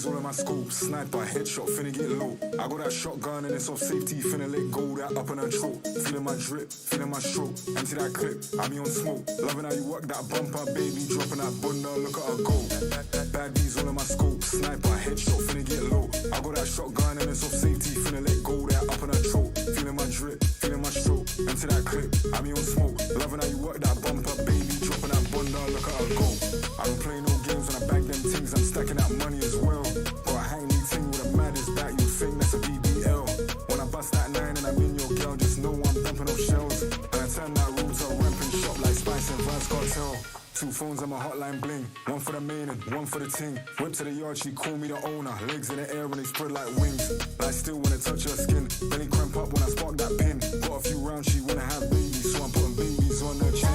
B's all in my scope, sniper, headshot, finna get low. I got that shotgun and it's off safety, finna let go, that up and her throat. Feeling my drip, feeling my stroke, empty that clip, I be on smoke. Loving how you work that bumper, baby, dropping that bunda, look at her go. Bad B's all in my scope, sniper, headshot, finna get low. I got that shotgun and it's off safety, finna let go, that up and her throat. Feeling my drip, feeling my stroke, empty that clip, I be on smoke. Loving how you work that bumper, baby, dropping that bunda, look at her go. I don't play no games when I bag them things, I'm stacking that money as well. Got a hanging thing with a maddest back, you think that's a BBL. When I bust that 9 and I'm in your girl, just know I'm dumping off shells. And I turn that room to a ramping shop like Spice and Vance Cartel. 2 phones on my hotline bling, 1 for the main and 1 for the ting. Whip to the yard, she call me the owner. Legs in the air when they spread like wings. Lie still when I touch her skin, belly cramp up when I spark that pin. Got a few rounds, she wanna have babies, so I'm putting babies on her chin.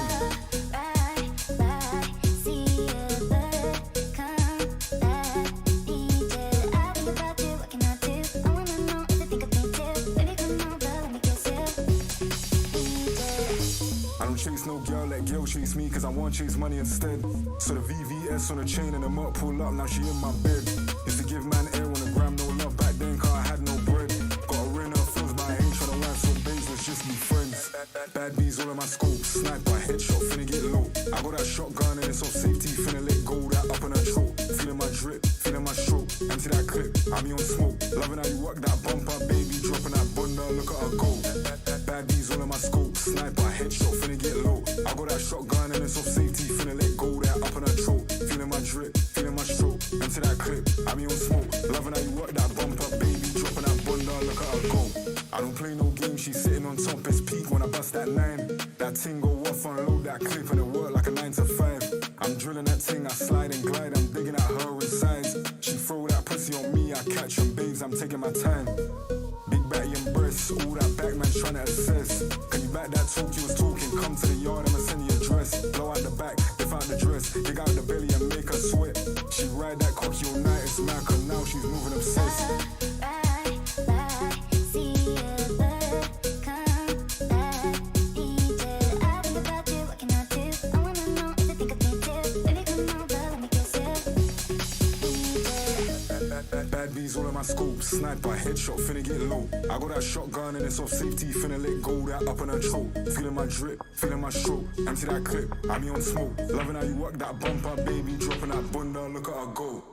Chase no girl, let girl chase me, cause I want chase money instead. So the VVS on the chain and the Merc pull up, now she in my bed. Used to give man air on the gram, no love back then, cause I had no bread. Got a ring, feels my ain't tryna wife, so babes, let's just be friends. Bad B's all in my scope, sniper, headshot, finna get low. I got that shotgun and it's off safety, finna let go, that up in her throat. Feeling my drip, feeling my stroke, empty that clip, I be on smoke. Loving how you work that bumper, baby, dropping that bunda, look at her go. Bad B's all in my scope, sniper, headshot, finna get low. I got that shotgun and it's off safety, finna let go, that up in her throat. Feeling my drip, feeling my stroke, empty that clip, I be on smoke. Loving how you work that bumper, baby, dropping that bunda, look at her go. I don't play no games, she's sitting on top, it's peak when I bust that 9. That ting go off, unload that clip and it work like a 9 to 5. I'm drilling that ting, I slide and glide, I'm digging at her insides. She throw that pussy on me, I catch them babes, I'm taking my time. Big batty and breasts, all that back man trying to assess. Can you back that talk you was talking? Come to the yard, I'ma send you a dress. Blow out the back, lift out the dress, dig out the belly and make her sweat. She ride that cocky all night, it's mad, cause now she's moving obsessed. Bad B's all in my scope, sniper, headshot, finna get low. I got that shotgun and it's off safety, finna let go, that up in her throat. Feeling my drip, feeling my stroke, empty that clip, I be on smoke. Loving how you work that bumper, baby, dropping that bunda, look at her go.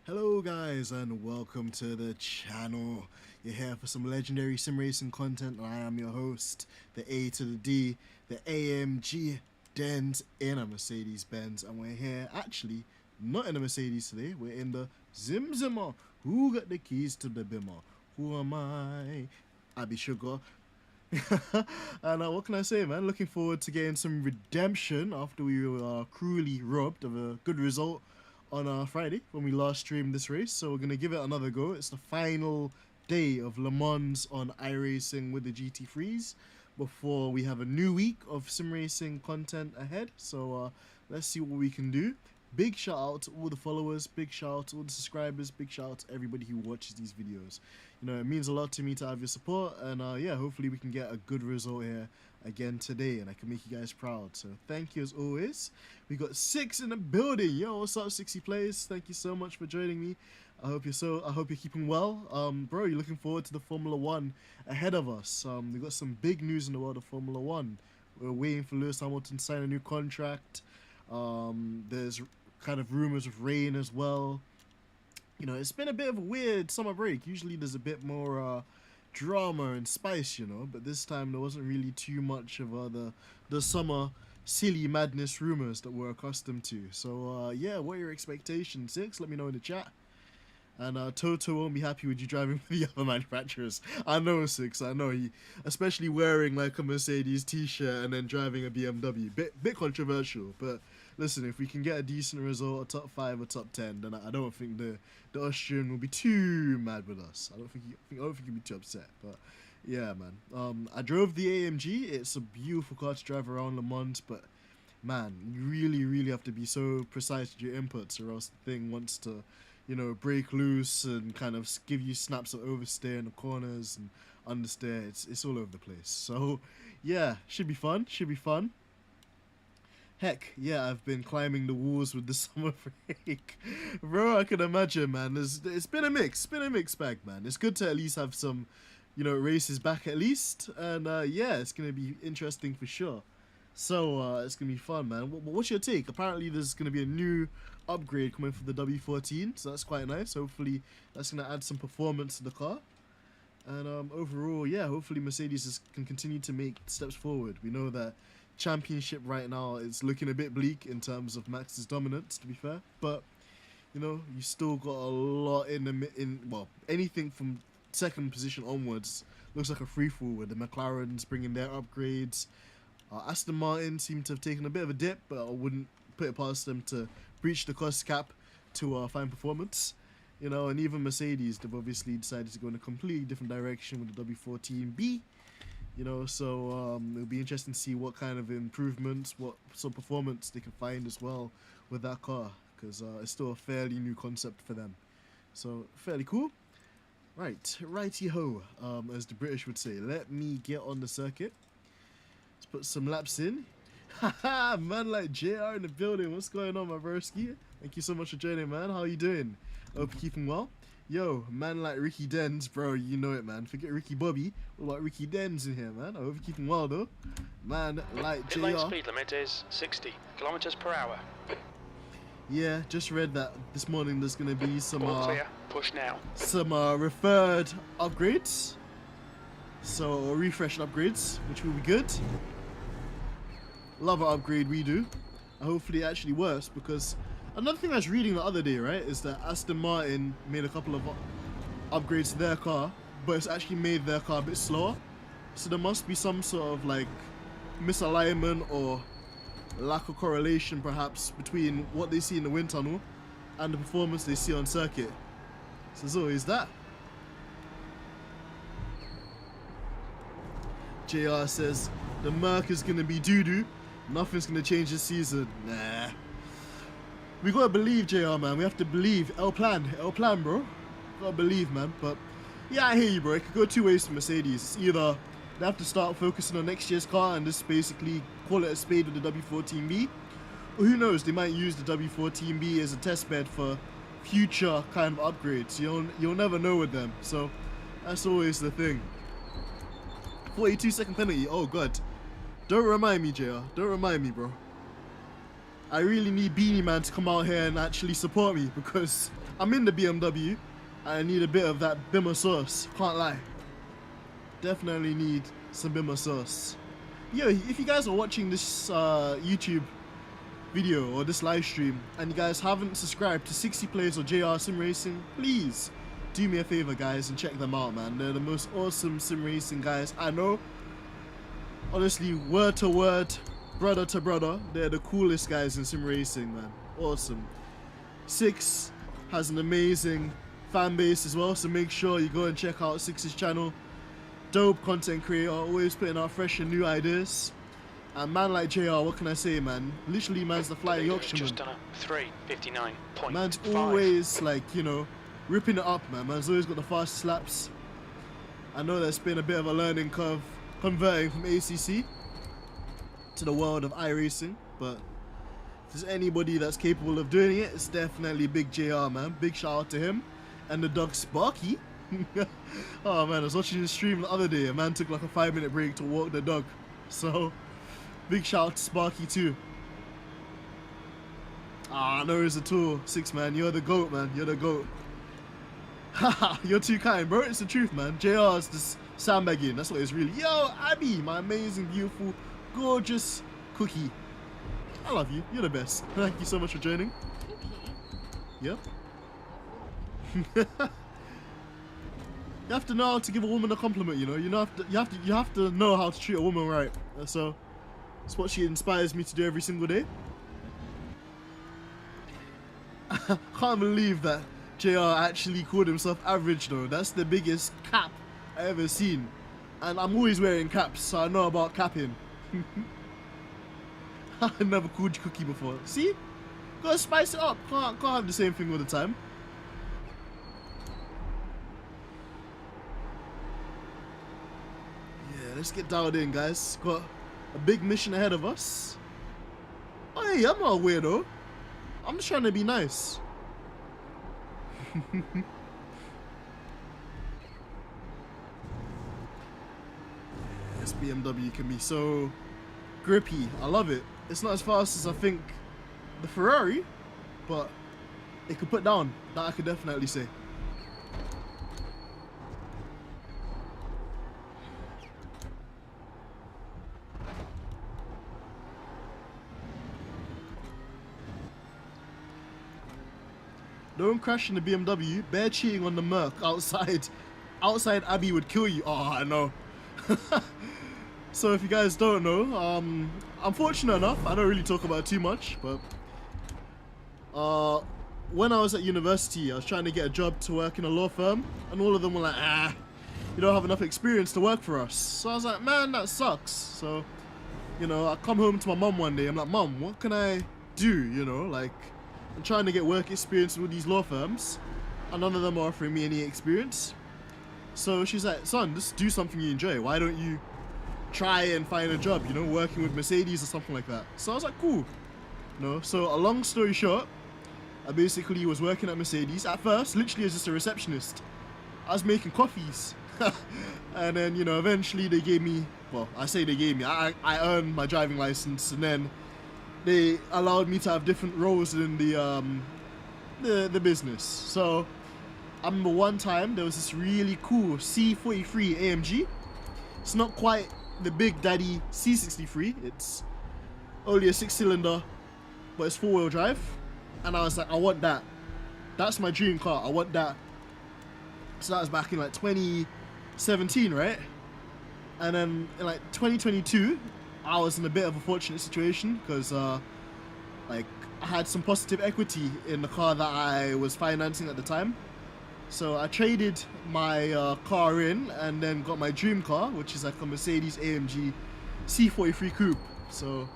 Hello guys and welcome to the channel. You're here for some legendary sim racing content and I am your host, the A to the D, the AMG Dens in a Mercedes-Benz, and we're here actually not in a Mercedes today, we're in the Zimmer. Who got the keys to the Bimmer? Who am I? Abby Sugar. And what can I say, man? Looking forward to getting some redemption after we were cruelly robbed of a good result on Friday when we last streamed this race. So we're gonna give it another go. It's the final day of Le Mans on iRacing with the GT3s before we have a new week of sim racing content ahead. So let's see what we can do. Big shout out to all the followers, big shout out to all the subscribers, big shout out to everybody who watches these videos. You know, it means a lot to me to have your support, and yeah, hopefully we can get a good result here again today and I can make you guys proud. So thank you as always. We got 6 in the building. Yo, what's up 60 players? Thank you so much for joining me. I hope you're keeping well. Bro, you're looking forward to the Formula 1 ahead of us. We got some big news in the world of Formula 1. We're waiting for Lewis Hamilton to sign a new contract. There's kind of rumors of rain as well. You know, it's been a bit of a weird summer break. Usually there's a bit more drama and spice, you know, but this time there wasn't really too much of the summer silly madness rumors that we're accustomed to. So yeah, what are your expectations, 6? Let me know in the chat. And Toto won't be happy with you driving for the other manufacturers. I know, 6, I know. Especially wearing like a Mercedes t-shirt and then driving a BMW. Bit controversial, but listen, if we can get a decent result, a top 5 or top 10, then I don't think the Austrian will be too mad with us. I don't think he'll be too upset. But yeah, man. I drove the AMG. It's a beautiful car to drive around Le Mans, but man, you really have to be so precise with your inputs, or else the thing wants to you know, break loose and kind of give you snaps of oversteer in the corners and understeer. It's all over the place. So yeah, should be fun. Should be fun. Heck, yeah, I've been climbing the walls with the summer break. Bro, I can imagine, man. It's been a mixed bag, man. It's good to at least have some, you know, races back at least. And yeah, it's going to be interesting for sure. So it's going to be fun, man. What's your take? Apparently there's going to be a new upgrade coming for the W14, so that's quite nice. Hopefully that's going to add some performance to the car. And overall, yeah, hopefully Mercedes can continue to make steps forward. We know that championship right now is looking a bit bleak in terms of Max's dominance, to be fair, but you know, you still got a lot in well, anything from second position onwards looks like a free fall with the McLarens bringing their upgrades. Aston Martin seem to have taken a bit of a dip, but I wouldn't put it past them to breach the cost cap to find performance, you know. And even Mercedes, they've obviously decided to go in a completely different direction with the W14B. You know, so it'll be interesting to see what kind of improvements, what sort of performance they can find as well with that car, because it's still a fairly new concept for them. So, fairly cool. Right, righty-ho, as the British would say. Let me get on the circuit. Let's put some laps in. Haha, man like JR in the building. What's going on, my broski? Thank you so much for joining, man. How you doing? Hope you're keeping well. Yo, man like Ricky Denz, bro, you know it, man. Forget Ricky Bobby. What about Ricky Denz in here, man? I hope you're keeping well, though. Man like JR. Pit lane speed limit is 60 kilometers per hour. Yeah, just read that this morning there's going to be some clear. Push now. Some referred upgrades. So, refreshed upgrades, which will be good. Love an upgrade we do. And hopefully it actually works, because another thing I was reading the other day, right, is that Aston Martin made a couple of upgrades to their car, but it's actually made their car a bit slower. So there must be some sort of like misalignment or lack of correlation perhaps between what they see in the wind tunnel and the performance they see on circuit. So there's always that. JR says the Merc is going to be doo-doo. Nothing's going to change this season. Nah. We gotta believe, JR, man. We have to believe. El plan, bro. Gotta believe, man. But yeah, I hear you, bro. It could go two ways for Mercedes. It's either they have to start focusing on next year's car and just basically call it a spade with the W14B, or who knows, they might use the W14B as a test bed for future kind of upgrades. You'll never know with them. So that's always the thing. 42-second penalty. Oh god. Don't remind me, JR. Don't remind me, bro. I really need Beanie Man to come out here and actually support me, because I'm in the BMW and I need a bit of that Bimmer sauce. Can't lie. Definitely need some Bimmer sauce. Yo, if you guys are watching this YouTube video or this live stream and you guys haven't subscribed to 60 Plays or JR Sim Racing, please do me a favor, guys, and check them out, man. They're the most awesome sim racing guys I know. Honestly, word to word, brother to brother, they're the coolest guys in sim racing, man. Awesome. Six has an amazing fan base as well, so make sure you go and check out Six's channel. Dope content creator, always putting out fresh and new ideas. And man like JR, what can I say, man? Literally, man's the flying Yorkshireman. Just done a 3:59.5. Man's always, like, you know, ripping it up, man. Man's always got the fast slaps. I know there's been a bit of a learning curve converting from ACC to the world of iRacing, but if there's anybody that's capable of doing it, it's definitely Big JR, man. Big shout out to him and the dog Sparky. Oh man, I was watching the stream the other day. A man took like a 5-minute break to walk the dog, so big shout out to Sparky too. Ah, no worries at all. Six, man, you're the GOAT, man. You're the GOAT. Haha, you're too kind, bro. It's the truth, man. JR's just sandbagging. That's what it's really. Yo, Abby, my amazing, beautiful, gorgeous cookie. I love you. You're the best. Thank you so much for joining. Yep. You have to know how to give a woman a compliment, you know. You have to know how to treat a woman right. So that's what she inspires me to do every single day. Can't believe that JR actually called himself average though. That's the biggest cap I ever seen. And I'm always wearing caps, so I know about capping. I never called you cookie before. See? Gotta spice it up. Can't have the same thing all the time. let's get dialed in, guys. Got a big mission ahead of us. Oh, hey, I'm not a weirdo. I'm just trying to be nice. This BMW can be so grippy. I love it. It's not as fast as I think the Ferrari, but it could put down. That I could definitely say. Don't crash in the BMW. Bare cheating on the Merc outside. Outside Abbey would kill you. Oh, I know. So if you guys don't know, I'm fortunate enough. I don't really talk about it too much, but when I was at university, I was trying to get a job to work in a law firm, and all of them were like, you don't have enough experience to work for us. So I was like, man, that sucks. So, you know, I come home to my mum one day. I'm like, Mum, what can I do? You know, like, I'm trying to get work experience with these law firms, and none of them are offering me any experience. So she's like, son, just do something you enjoy. Why don't you try and find a job, you know, working with Mercedes or something like that? So I was like, cool. You know, so a long story short, I basically was working at Mercedes. At first, literally as just a receptionist. I was making coffees. And then, you know, eventually they gave me, well, I say they gave me, I earned my driving license, and then they allowed me to have different roles in the business. So I remember one time there was this really cool C43 AMG. It's not quite the big daddy C63. It's only a 6-cylinder, but it's 4-wheel drive. And I was like, I want that. That's my dream car. I want that. So that was back in like 2017, right? And then in like 2022, I was in a bit of a fortunate situation because like I had some positive equity in the car that I was financing at the time. So I traded my car in and then got my dream car, which is like a Mercedes AMG C43 Coupe. So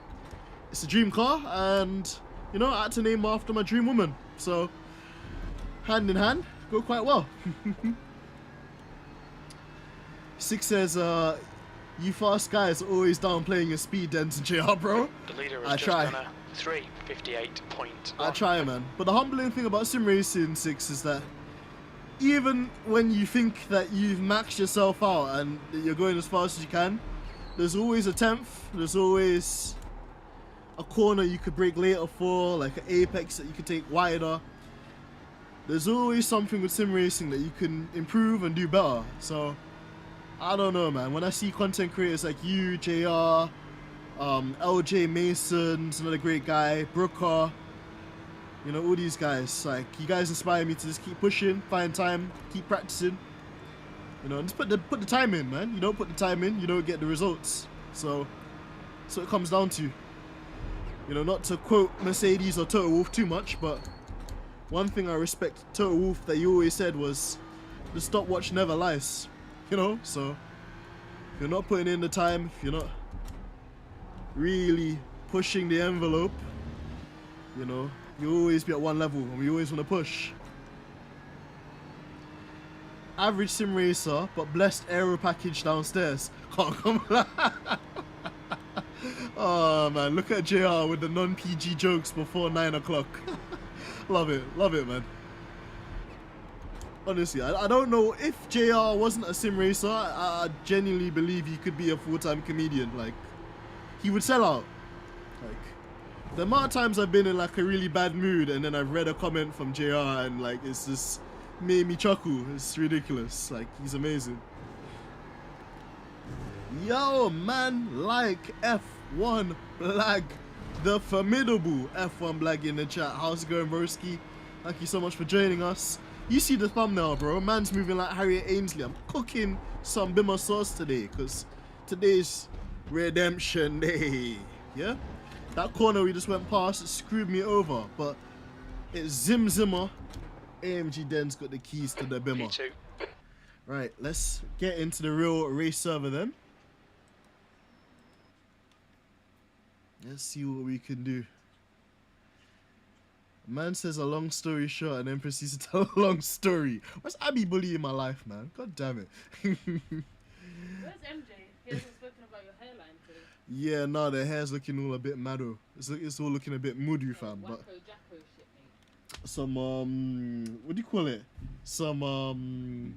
it's a dream car, and you know, I had to name after my dream woman. So hand in hand, go quite well. Six says, you fast guys are always downplaying your speed, Dens and JR, bro. The leader I is try. just on a 3:58.1. I try, man. But the humbling thing about sim racing, Six, is that even when you think that you've maxed yourself out and you're going as fast as you can, there's always a 10th, there's always a corner you could brake later for, like an apex that you could take wider. There's always something with sim racing that you can improve and do better. So I don't know, man. When I see content creators like you, JR, LJ Mason's another great guy, Brooker, you know, all these guys, like, you guys inspire me to just keep pushing, find time, keep practicing. You know, and just put the time in, man. You don't put the time in, you don't get the results. So it comes down to. You know, not to quote Mercedes or Toto Wolff too much, but one thing I respect Toto Wolff that you always said was, the stopwatch never lies. You know, so if you're not putting in the time, if you're not really pushing the envelope, you know, you always be at one level, and we always want to push. Average sim racer, but blessed aero package downstairs. Can't come. Oh man, look at JR with the non-PG jokes before 9 o'clock. Love it, man. Honestly, I don't know if JR wasn't a sim racer. I genuinely believe he could be a full-time comedian. Like, he would sell out. Like, the amount of times I've been in like a really bad mood and then I've read a comment from JR and like it's just made me chuckle. It's ridiculous. Like, he's amazing. Yo, man, like F1 Blag, the formidable F1 Blag in the chat. How's it going, broski? Thank you so much for joining us. You see the thumbnail, bro. Man's moving like Harriet Ainsley. I'm cooking some bimmer sauce today because today's redemption day. Yeah? That corner we just went past, it screwed me over, but it's Zimmer. AMG Den's got the keys to the bimmer. P2. Right, let's get into the real race server then. Let's see what we can do. Man says a long story short and then proceeds to tell a long story. What's Abby Bully in my life, man? God damn it. Where's MJ? He hasn't spoken about your hairline today? Yeah, no, the hair's looking all a bit maddo. It's all looking a bit moody, fam. But Wacko Jacko shit, mate. some what do you call it? Some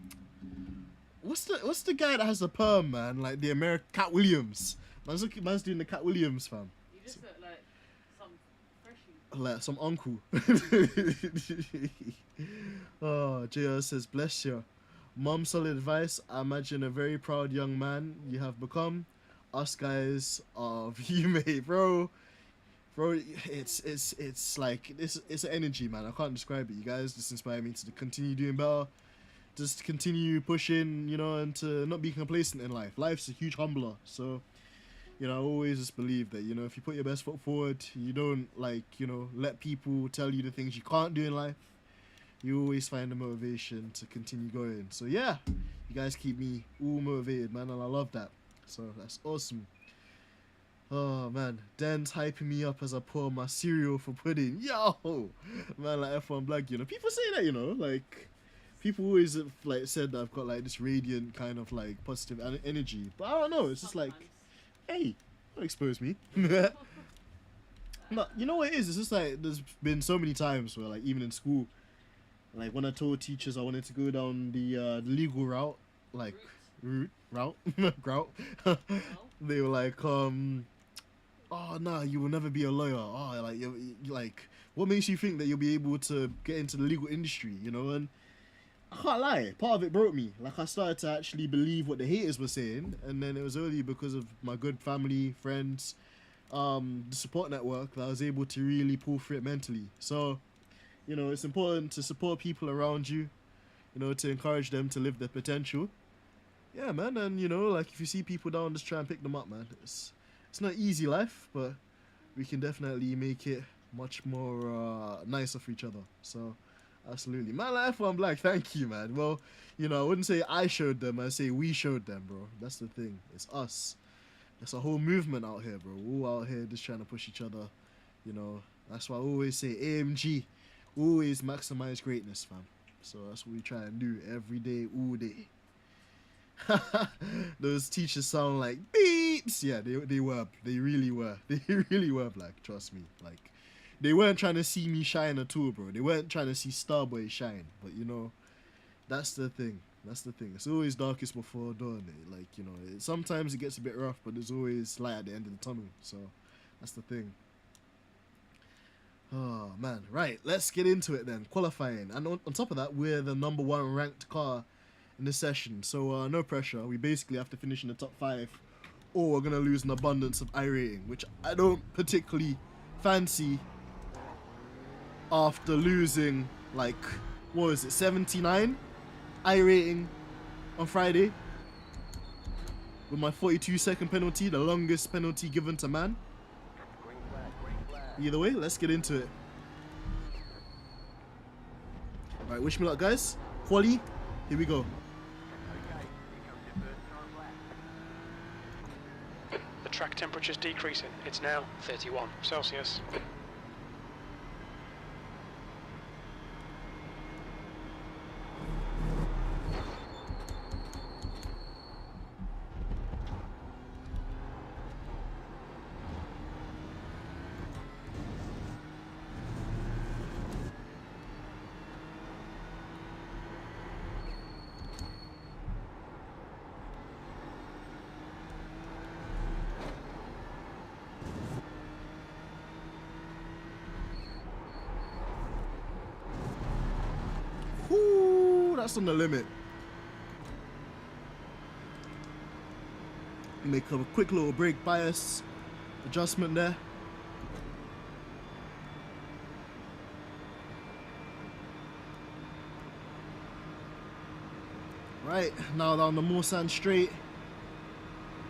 what's the guy that has the perm, man? Like the American Cat Williams. Man's doing the Cat Williams, fam. You just look like some freshie. Like some uncle. Oh, JR says, bless you. Mom, solid advice. I imagine a very proud young man you have become. Us guys are you, mate, bro. Bro, it's like it's an energy, man. I can't describe it. You guys just inspire me to continue doing better. Just continue pushing, you know, and to not be complacent in life. Life's a huge humbler, so you know, I always just believe that, you know, if you put your best foot forward, you don't, like, you know, let people tell you the things you can't do in life. You always find the motivation to continue going. So yeah, you guys keep me all motivated, man, and I love that. So that's awesome. Oh man, Dan's hyping me up as I pour my cereal for pudding. Yo, man, like F1 Black, you know, people say that, you know, like people always have, like, said that I've got like this radiant kind of like positive energy, but I don't know. It's just like, hey, don't expose me. No, you know what it is? It's just like there's been so many times where, like, even in school, like when I told teachers I wanted to go down the legal route, like route, they were like, oh no, you will never be a lawyer. Oh, like you like, what makes you think that you'll be able to get into the legal industry? You know, and I can't lie, part of it broke me. Like, I started to actually believe what the haters were saying, and then it was only because of my good family, friends, the support network, that I was able to really pull through it mentally. So, you know, it's important to support people around you, you know, to encourage them to live their potential. Yeah, man, and, you know, like, if you see people down, just try and pick them up, man. It's not easy life, but we can definitely make it much more nicer for each other. So, absolutely, man. Like F1 Black, thank you, man. Well, you know, I wouldn't say I showed them, I say we showed them, bro. That's the thing. It's us. It's a whole movement out here, bro. We're all out here just trying to push each other. You know, that's why I always say AMG, always maximize greatness, fam. So that's what we try and do every day, all day. Those teachers sound like beeps. Yeah, they were. They really were. They really were, Black. Trust me. Like, they weren't trying to see me shine at all, bro. They weren't trying to see Starboy shine. But, you know, that's the thing. That's the thing. It's always darkest before dawn. Like, you know, sometimes it gets a bit rough, but there's always light at the end of the tunnel. So, that's the thing. Oh, man. Right, let's get into it then. Qualifying. And on top of that, we're the #1 ranked car in this session. So, no pressure. We basically have to finish in the top 5, or we're going to lose an abundance of iRating, which I don't particularly fancy after losing, like, what was it, 79 iRating on Friday with my 42-second penalty, the longest penalty given to man. Either way, let's get into it. Alright, wish me luck, guys. Quali, here we go. The track temperature's decreasing. It's now 31 Celsius. Ooh, that's on the limit. Make a quick little brake bias adjustment there. Right, now down the Morsan straight.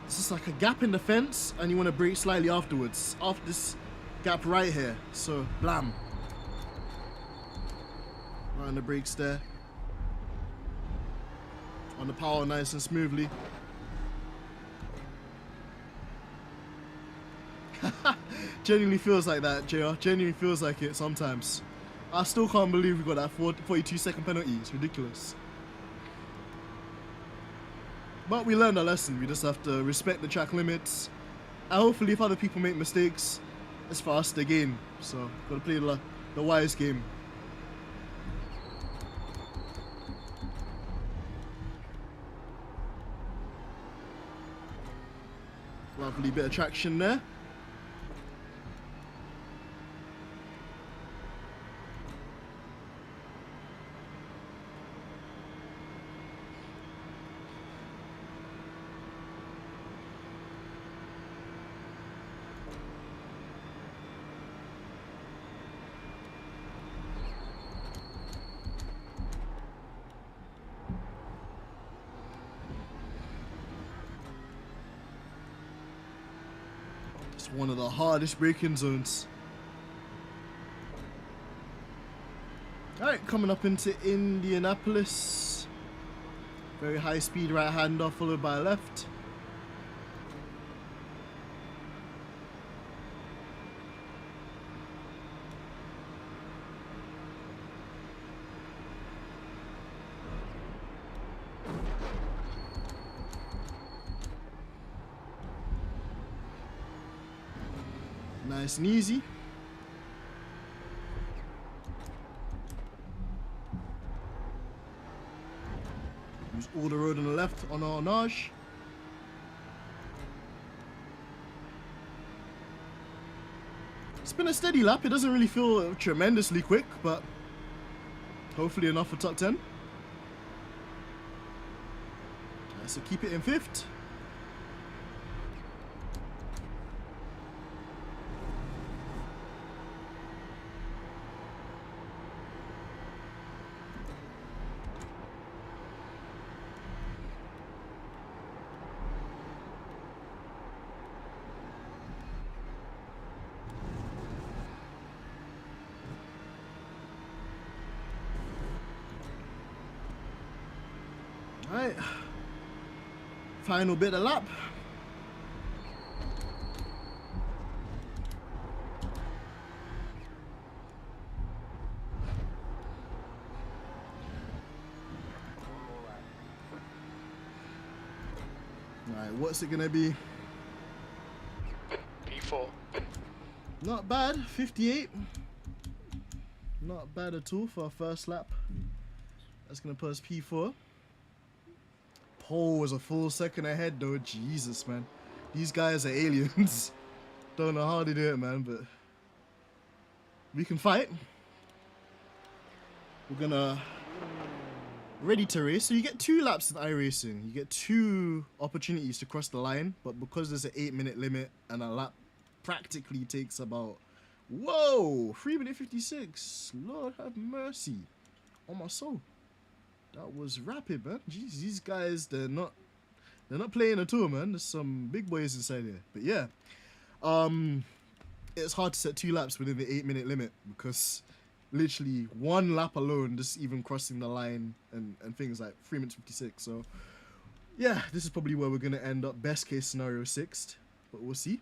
This is like a gap in the fence, and you want to brake slightly afterwards, after this gap right here. So, blam. Right on the brakes there. On the power, nice and smoothly. Genuinely feels like that, JR. Genuinely feels like it sometimes. I still can't believe we got that 42-second penalty. It's ridiculous. But we learned a lesson. We just have to respect the track limits. And hopefully if other people make mistakes, it's for us to gain. So, gotta play the wise game. Lovely bit of traction there. It's one of the hardest braking zones. Alright, coming up into Indianapolis. Very high speed right hander followed by left. Nice and easy. Use all the road on the left on our nage. It's been a steady lap. It doesn't really feel tremendously quick, but hopefully enough for top 10. So keep it in 5th. Alright, final bit of lap. Alright, what's it gonna be? P4. Not bad, 58. Not bad at all for our first lap. That's gonna put us P4. Pole was a full second ahead though. Jesus, man. These guys are aliens. Don't know how they do it, man, but we can fight. We're gonna ready to race. So you get 2 laps in iRacing. You get 2 opportunities to cross the line, but because there's an 8-minute limit and a lap practically takes about, whoa, 3 minute 56. Lord have mercy on my soul. That was rapid, man. Jeez, these guys, they're not playing at all, man. There's some big boys inside here. But yeah, it's hard to set 2 laps within the 8-minute limit because literally 1 lap alone, just even crossing the line and things like 3 minutes 56. So yeah, this is probably where we're gonna end up. Best case scenario 6th, but we'll see.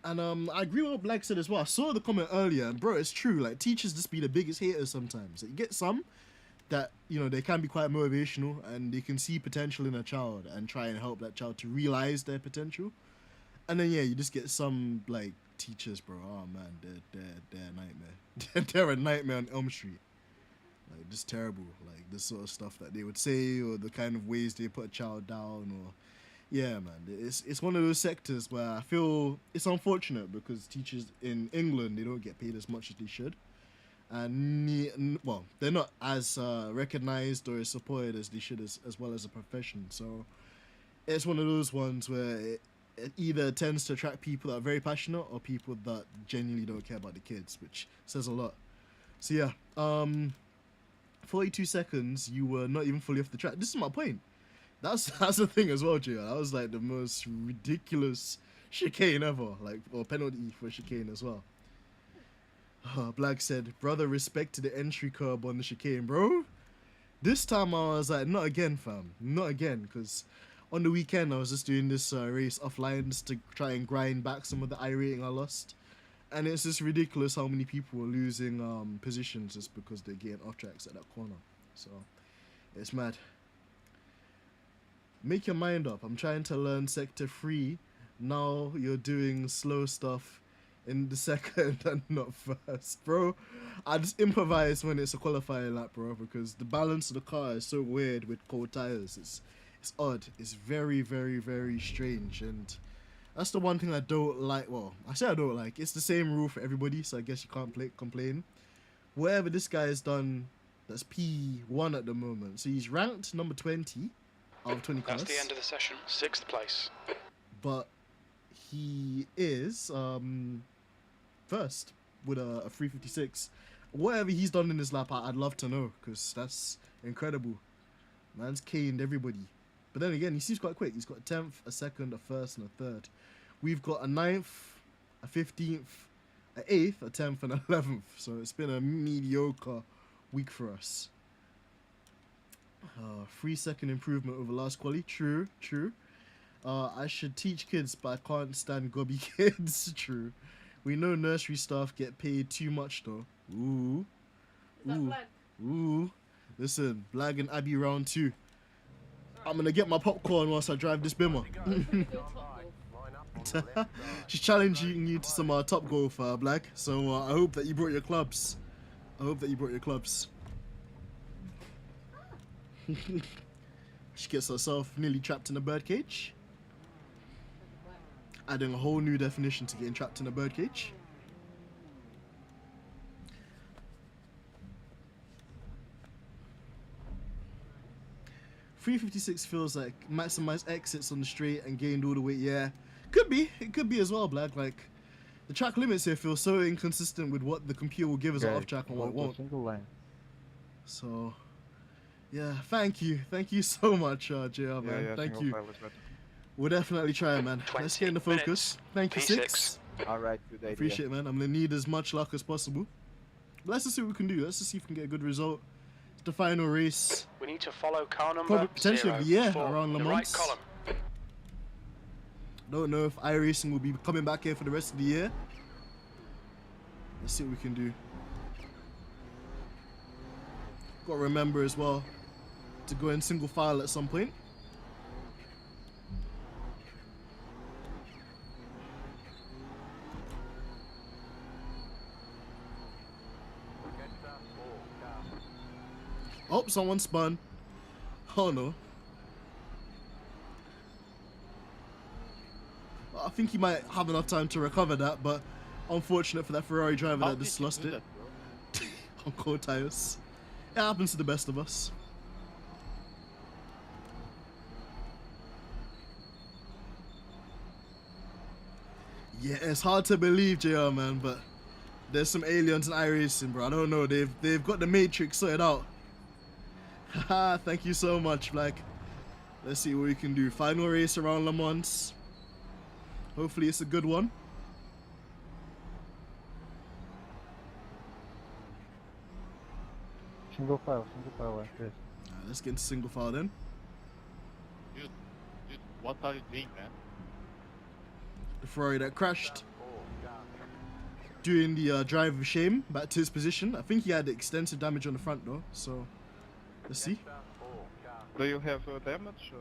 And I agree with what Black said as well. I saw the comment earlier, and bro, it's true. Like, teachers just be the biggest haters sometimes. Like, you get some that, you know, they can be quite motivational and they can see potential in a child and try and help that child to realize their potential. And then, yeah, you just get some, like, teachers, bro. Oh, man, they're a nightmare. They're a nightmare on Elm Street. Like, just terrible. Like, this sort of stuff that they would say or the kind of ways they put a child down or... Yeah, man, it's one of those sectors where I feel it's unfortunate because teachers in England, they don't get paid as much as they should. And, well, they're not as recognized or as supported as they should as well as a profession. So it's one of those ones where it either tends to attract people that are very passionate or people that genuinely don't care about the kids, which says a lot. So, yeah, 42 seconds, you were not even fully off the track. This is my point. That's the thing as well, Jay. That was like the most ridiculous chicane ever, like, or penalty for chicane as well. Black said, brother, respect to the entry curb on the chicane, bro. This time I was like, not again, fam, not again, because on the weekend I was just doing this race offline just to try and grind back some of the iRating I lost, and it's just ridiculous how many people are losing positions just because they're getting off tracks at that corner. So it's mad. make your mind up. I'm trying to learn sector 3. Now you're doing slow stuff in the second and not first, bro. I just improvise when it's a qualifying lap, bro, because the balance of the car is so weird with cold tires. It's odd. It's very, very, very strange, and that's the one thing I don't like. Well, I say I don't like. It's the same rule for everybody, so I guess you can't complain. Whatever this guy has done, that's P1 at the moment. So he's ranked number 20 out of 20 cars. That's the end of the session. 6th place. But he is first with a 356. Whatever he's done in this lap, I'd love to know, because that's incredible. Man's caned everybody. But then again, he seems quite quick. He's got a 10th, a 2nd, a 1st, and a 3rd. We've got a 9th, a 15th, a 8th, a 10th, and a 11th. So it's been a mediocre week for us. 3-second improvement over last quali. True, true. I should teach kids, but I can't stand gobby kids. True. We know nursery staff get paid too much, though. Ooh. Is that Ooh. black? Ooh. Listen, Blag and Abby round 2. I'm gonna get my popcorn whilst I drive this bimmer. Pretty good top golf. She's challenging you to some top golf, Blag. So I hope that you brought your clubs. I hope that you brought your clubs. She gets herself nearly trapped in a birdcage. Adding a whole new definition to getting trapped in a birdcage. .356 feels like maximized exits on the straight and gained all the way. Yeah, could be. It could be as well, Black. Like, the track limits here feel so inconsistent with what the computer will give us off track and what it won't. Single line. So, yeah, thank you so much, JR, man. Yeah, thank single you. file is better. We'll definitely try, man. Let's get in the 20 focus. Thank you, P6. 6. Alright, good idea. Appreciate it, man. I'm gonna need as much luck as possible. Let's just see what we can do. Let's just see if we can get a good result. It's the final race. We need to follow car number Probably potentially 0 of the year for around Le the Mans. right column. Don't know if iRacing will be coming back here for the rest of the year. Let's see what we can do. Got to remember as well to go in single file at some point. Oh, someone spun. Oh no. I think he might have enough time to recover that, but unfortunate for that Ferrari driver that just lost it on cold tires. It happens to the best of us. Yeah, it's hard to believe, JR, man, but there's some aliens in iRacing, bro. I don't know. They've got the Matrix sorted out. Haha, thank you so much, Black. Let's see what we can do. Final race around Le Mans. Hopefully it's a good one. Single file like this. Alright, let's get into single file then. Dude, what are you doing, man? The Ferrari that crashed. Doing the drive of shame back to his position. I think he had extensive damage on the front though, so let's see. Do you have damage?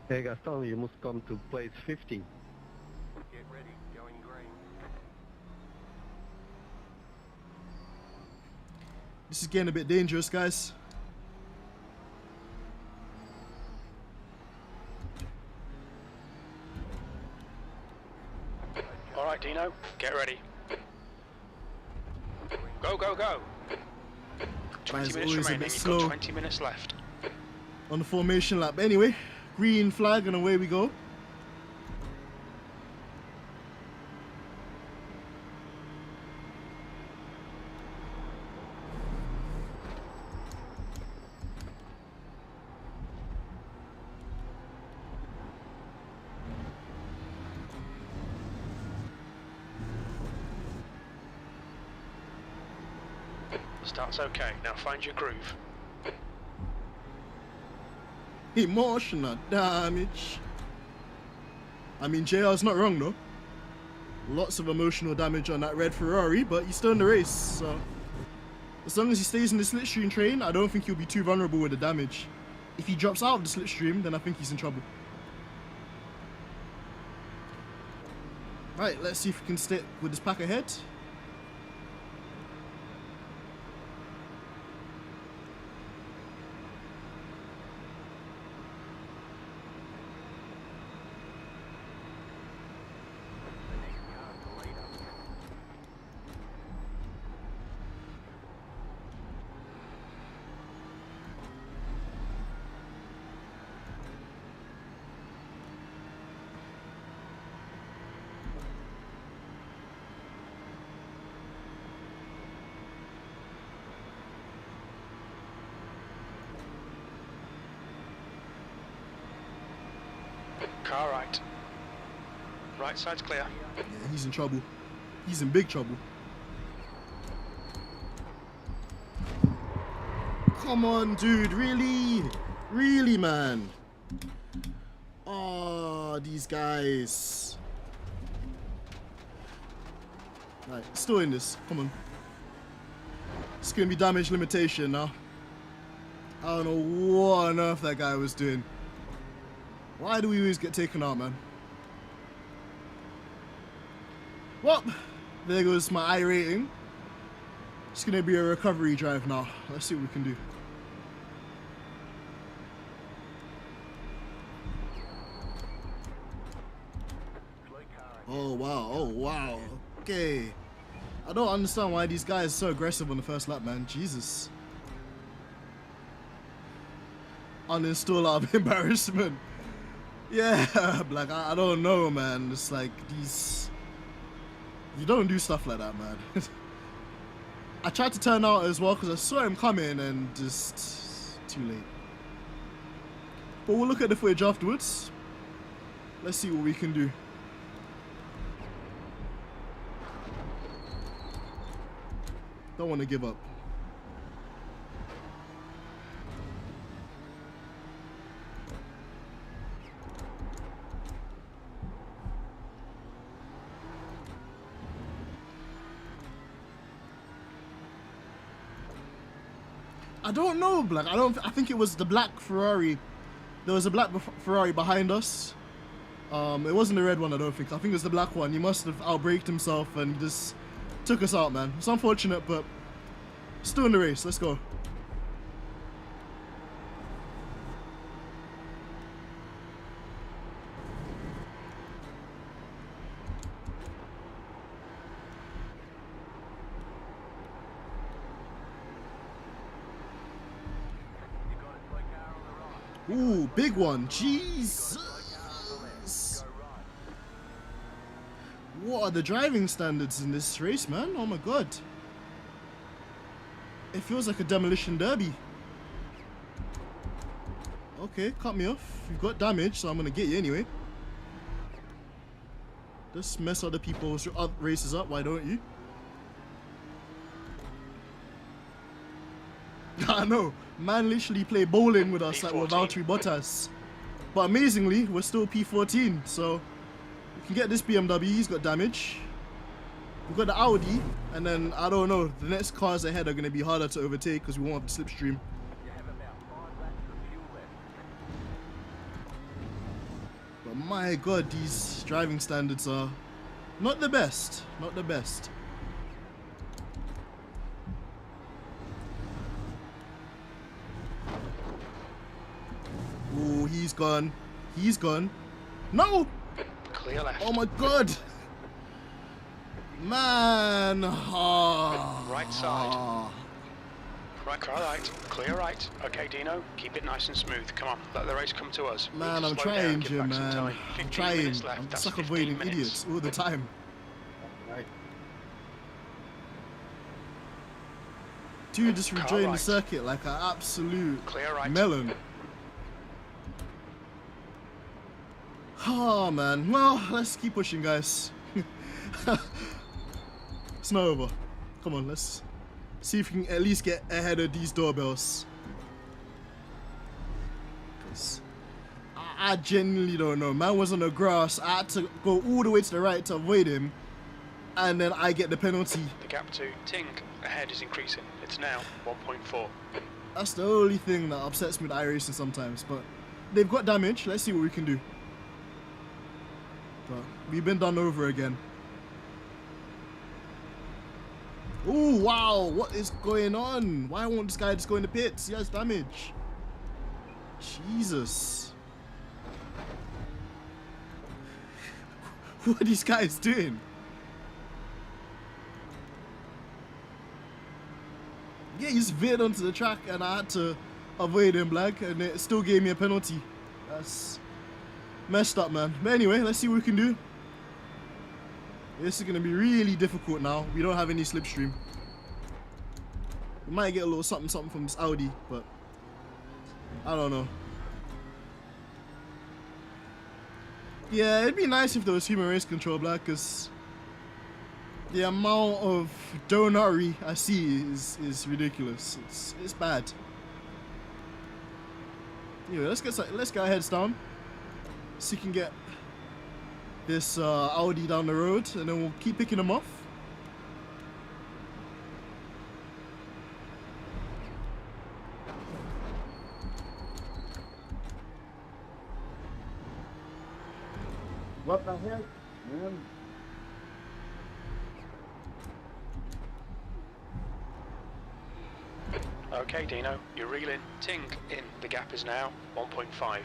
Hey Gaston, you must come to place 15. Get ready, going green. This is getting a bit dangerous, guys. All right, Dino, get ready. Go, go, go. 20 Guys, minutes always a remaining. bit You've slow got 20 minutes left. On the formation lap. Anyway, green flag and away we go. Start's okay. Now find your groove. Emotional damage. I mean, JR's not wrong though. Lots of emotional damage on that red Ferrari, but he's still in the race, so As long as he stays in the slipstream train, I don't think he'll be too vulnerable with the damage. If he drops out of the slipstream, then I think he's in trouble. Right, let's see if we can stick with this pack ahead. Car right. Right side's clear. Yeah, he's in trouble. He's in big trouble. Come on, dude. Really? Really, man? Oh, these guys. Right, still in this. Come on. It's gonna be damage limitation now. I don't know what on earth that guy was doing. Why do we always get taken out, man? Well, there goes my iRating. It's gonna be a recovery drive now. Let's see what we can do. Oh wow, oh wow. Okay. I don't understand why these guys are so aggressive on the first lap, man. Jesus. Uninstall out of embarrassment. Yeah, like I don't know, man. It's like these. You don't do stuff like that, man. I tried to turn out as well because I saw him coming and just too late. But we'll look at the footage afterwards. Let's see what we can do. Don't want to give up. I don't know, Black. I think it was the black Ferrari. There was a black Ferrari behind us. It wasn't the red one, I don't think. I think it was the black one. He must have outbraked himself and just took us out, man. It's unfortunate, but still in the race. Let's go. Ooh, big one. Jesus. What are the driving standards in this race, man? Oh my god. It feels like a demolition derby. Okay, cut me off. You've got damage, so I'm gonna get you anyway. Just mess other people's races up, why don't you? I know, man literally play bowling with us like we're Valtteri Bottas. But amazingly, we're still P14, so we can get this BMW, he's got damage. We've got the Audi, and then, I don't know, the next cars ahead are going to be harder to overtake because we won't have the slipstream. But my god, these driving standards are not the best, not the best. Oh, he's gone. He's gone. No! Clear left. Oh my god! Man! Oh. Right side. Right, car right. Clear right. Okay, Dino, keep it nice and smooth. Come on, let the race come to us. Man, I'm Slow trying, down, give Jim, back some man. time. I'm 15 trying. minutes left. I'm That's stuck 15 avoiding minutes. idiots all the time. Right. Dude, just Car rejoin the right. circuit like an absolute Clear right. melon. Oh man, well, let's keep pushing, guys. It's not over. Come on, let's see if we can at least get ahead of these doorbells. 'Cause I genuinely don't know. Man was on the grass. I had to go all the way to the right to avoid him. and then I get the penalty. The gap to Ting ahead is increasing. It's now 1.4. That's the only thing that upsets me with iRacing sometimes, but they've got damage. Let's see what we can do. But we've been done over again. Oh, wow. What is going on? Why won't this guy just go in the pits? He has damage. Jesus. What are these guys doing? Yeah, he just veered onto the track and I had to avoid him, black, and it still gave me a penalty. That's messed up, man. But anyway, let's see what we can do. This is going to be really difficult now. We don't have any slipstream. We might get a little something from this Audi, but I don't know. Yeah, it'd be nice if there was human race control, black, because the amount of donutry I see is ridiculous. It's bad. Anyway, let's get our heads down. So you can get this Audi down the road, and then we'll keep picking them off. What the heck, man? Okay, Dino, you're reeling. Ting in. The gap is now 1.5.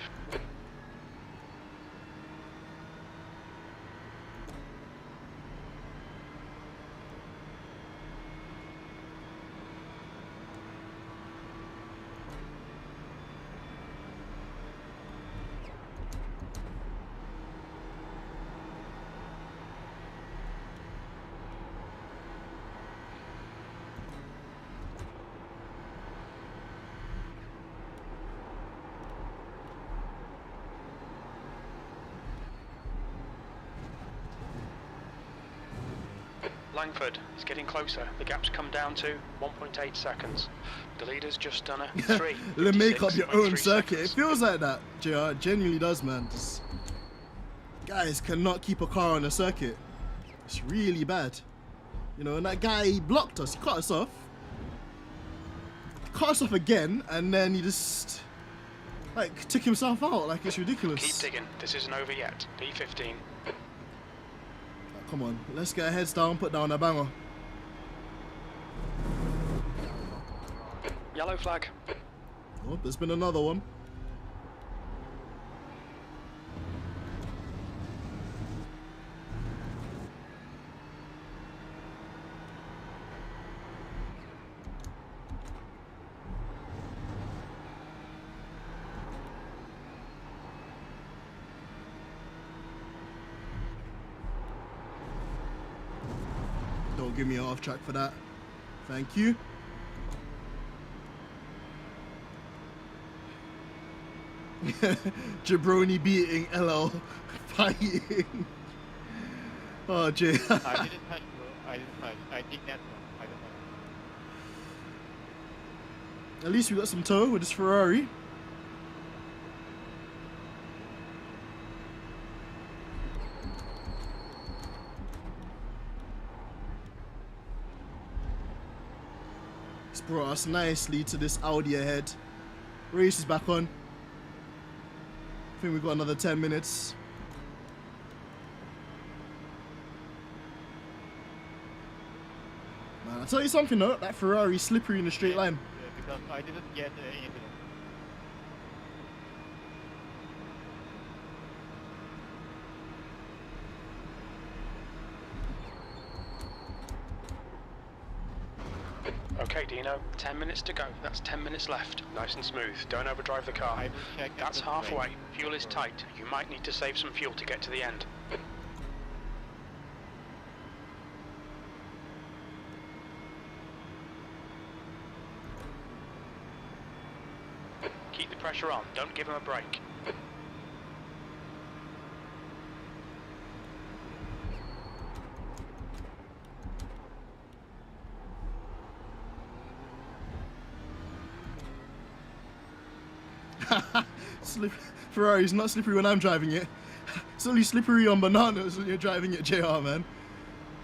Langford is getting closer. The gap's come down to 1.8 seconds. The leader's just done a 3. Then make up your own 56.3 circuit. It seconds. feels like that, JR. It genuinely does, man. Just, guys cannot keep a car on a circuit. It's really bad. You know, and that guy, he blocked us. He cut us off. Cut us off again, and then he just, like, took himself out. Like, it's ridiculous. Keep digging. This isn't over yet. P15. Come on, let's get our heads down, put down a banger. Yellow flag. Oh, there's been another one. Don't give me an off track for that. Thank you. Jabroni beating LL fighting. Oh, Jay. I didn't touch, bro. I didn't touch. I did that, bro. I don't know. At least we got some tow with this Ferrari. It's brought us nicely to this Audi ahead. Race is back on. I think we've got another 10 minutes. Man, I'll tell you something though, that Ferrari's slippery in a straight line. Yeah, because I didn't get anything. Okay, Dino. 10 minutes to go. That's 10 minutes left. Nice and smooth. Don't overdrive the car. I will check at That's the halfway. brake. Fuel is tight. You might need to save some fuel to get to the end. Keep the pressure on. Don't give him a break. Ferrari's not slippery when I'm driving it. It's only slippery on bananas when you're driving it, JR, man.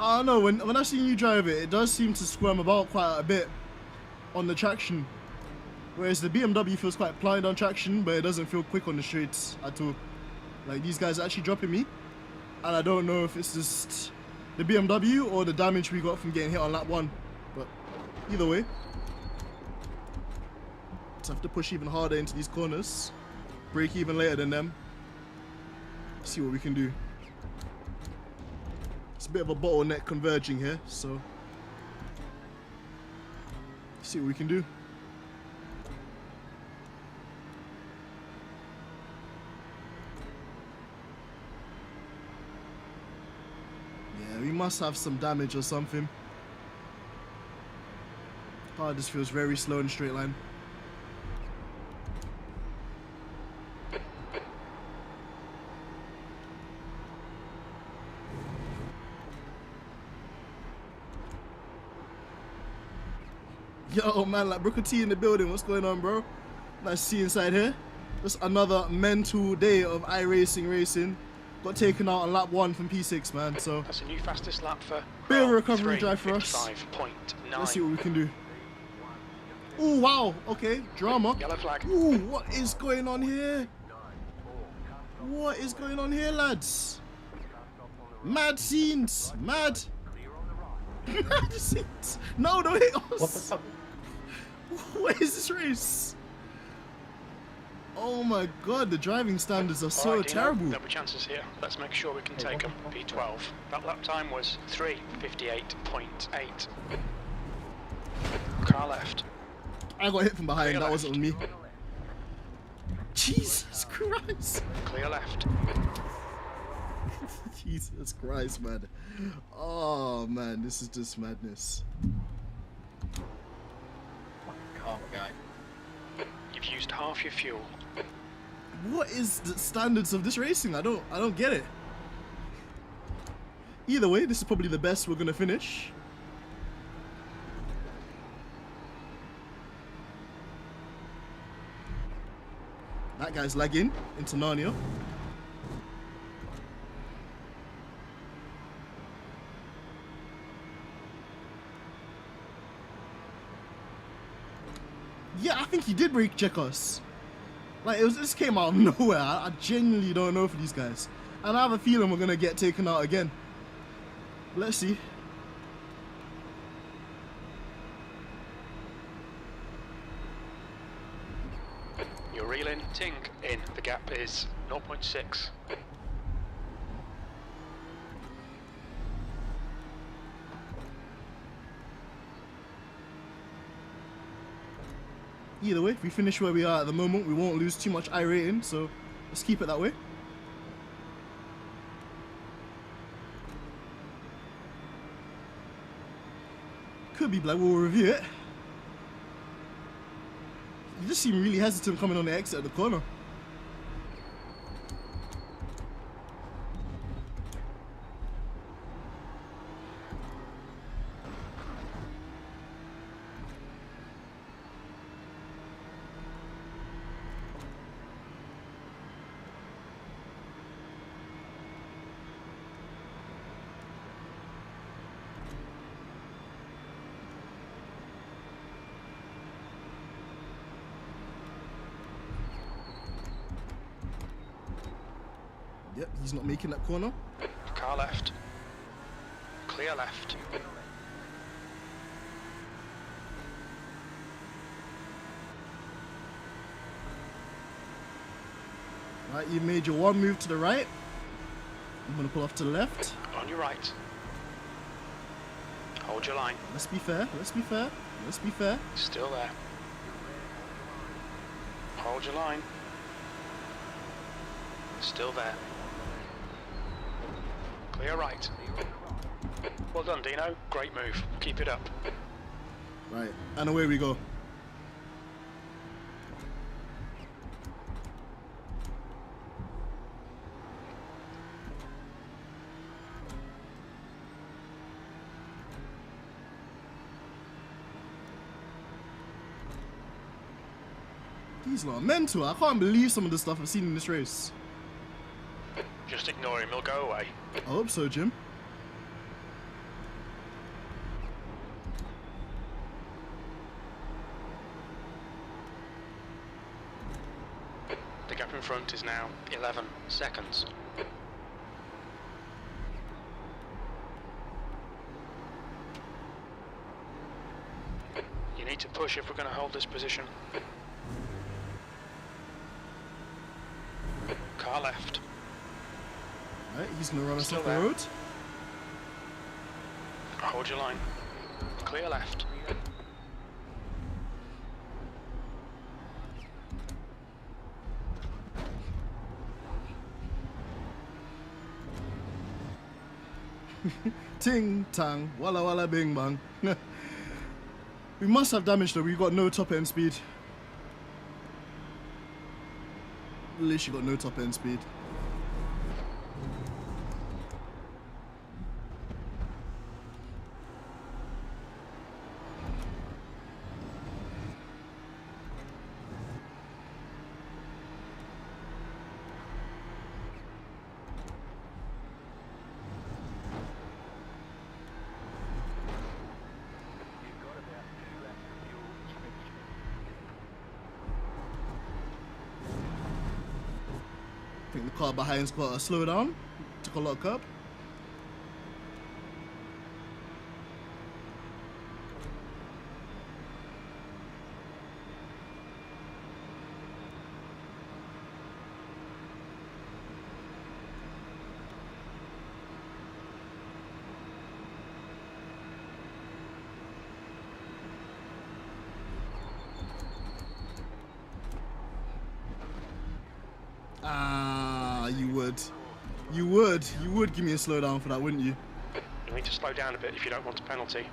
I don't know, when I see you drive it, it does seem to squirm about quite a bit on the traction. Whereas the BMW feels quite pliant on traction, but it doesn't feel quick on the straights at all. Like, these guys are actually dropping me. And I don't know if it's just the BMW or the damage we got from getting hit on lap 1. But either way, just have to push even harder into these corners. Brake even later than them. See what we can do. It's a bit of a bottleneck converging here, so see what we can do. Yeah, we must have some damage or something. Oh, this feels very slow in a straight line. Yo, man, like Brooker T in the building. What's going on, bro? Nice to see you inside here. Just another mental day of iRacing racing. Got taken out on lap 1 from P6, man. So That's a new fastest lap for bit of a recovery drive for us. 5.9. Let's see what we can do. Oh, wow. Okay, drama. Yellow flag. Ooh, what is going on here? What is going on here, lads? Mad scenes. Mad. Mad scenes. No, don't hit us. What the fuck? What is this race? Oh my god, the driving standards are so Alright, Dino, terrible. there'll be chances here. Let's make sure we can take them. P12. That lap time was 3:58.8. Car left. I got hit from behind, Clear that wasn't on me. left. Jesus Christ. Clear left. Jesus Christ, man. Oh man, this is just madness. Oh, guy. You've used half your fuel. What is the standards of this racing? I don't get it. Either way, this is probably the best we're gonna finish. That guy's lagging into Narnia. Yeah, I think he did brake check us. Like, this came out of nowhere. I genuinely don't know for these guys. And I have a feeling we're going to get taken out again. Let's see. You're reeling. Ting in. The gap is 0.6. Either way, if we finish where we are at the moment, we won't lose too much iRating, so let's keep it that way. Could be black, we'll review it. You just seem really hesitant coming on the exit at the corner. Yep, he's not making that corner. Car left. Clear left. Right, you made your one move to the right. I'm gonna pull off to the left. On your right. Hold your line. Let's be fair, let's be fair, let's be fair. Still there. Hold your line. Still there. Clear right. Well done, Dino. Great move. Keep it up. Right, and away we go. These lot are mental. I can't believe some of the stuff I've seen in this race. Just ignore him. He'll go away. I hope so, Jim. The gap in front is now 11 seconds. You need to push if we're going to hold this position. Car left. Right, he's gonna run us Still off the there. road. Hold your line. Clear left. Ting tang, walla walla bing bang. We must have damage though, we've got no top end speed. At least you got no top end speed. You've got about 2 laps of fuel. I think the car behind's got a slow down. Took a lot of curb. Ah, you would. You would give me a slowdown for that, wouldn't you? You need to slow down a bit if you don't want a penalty.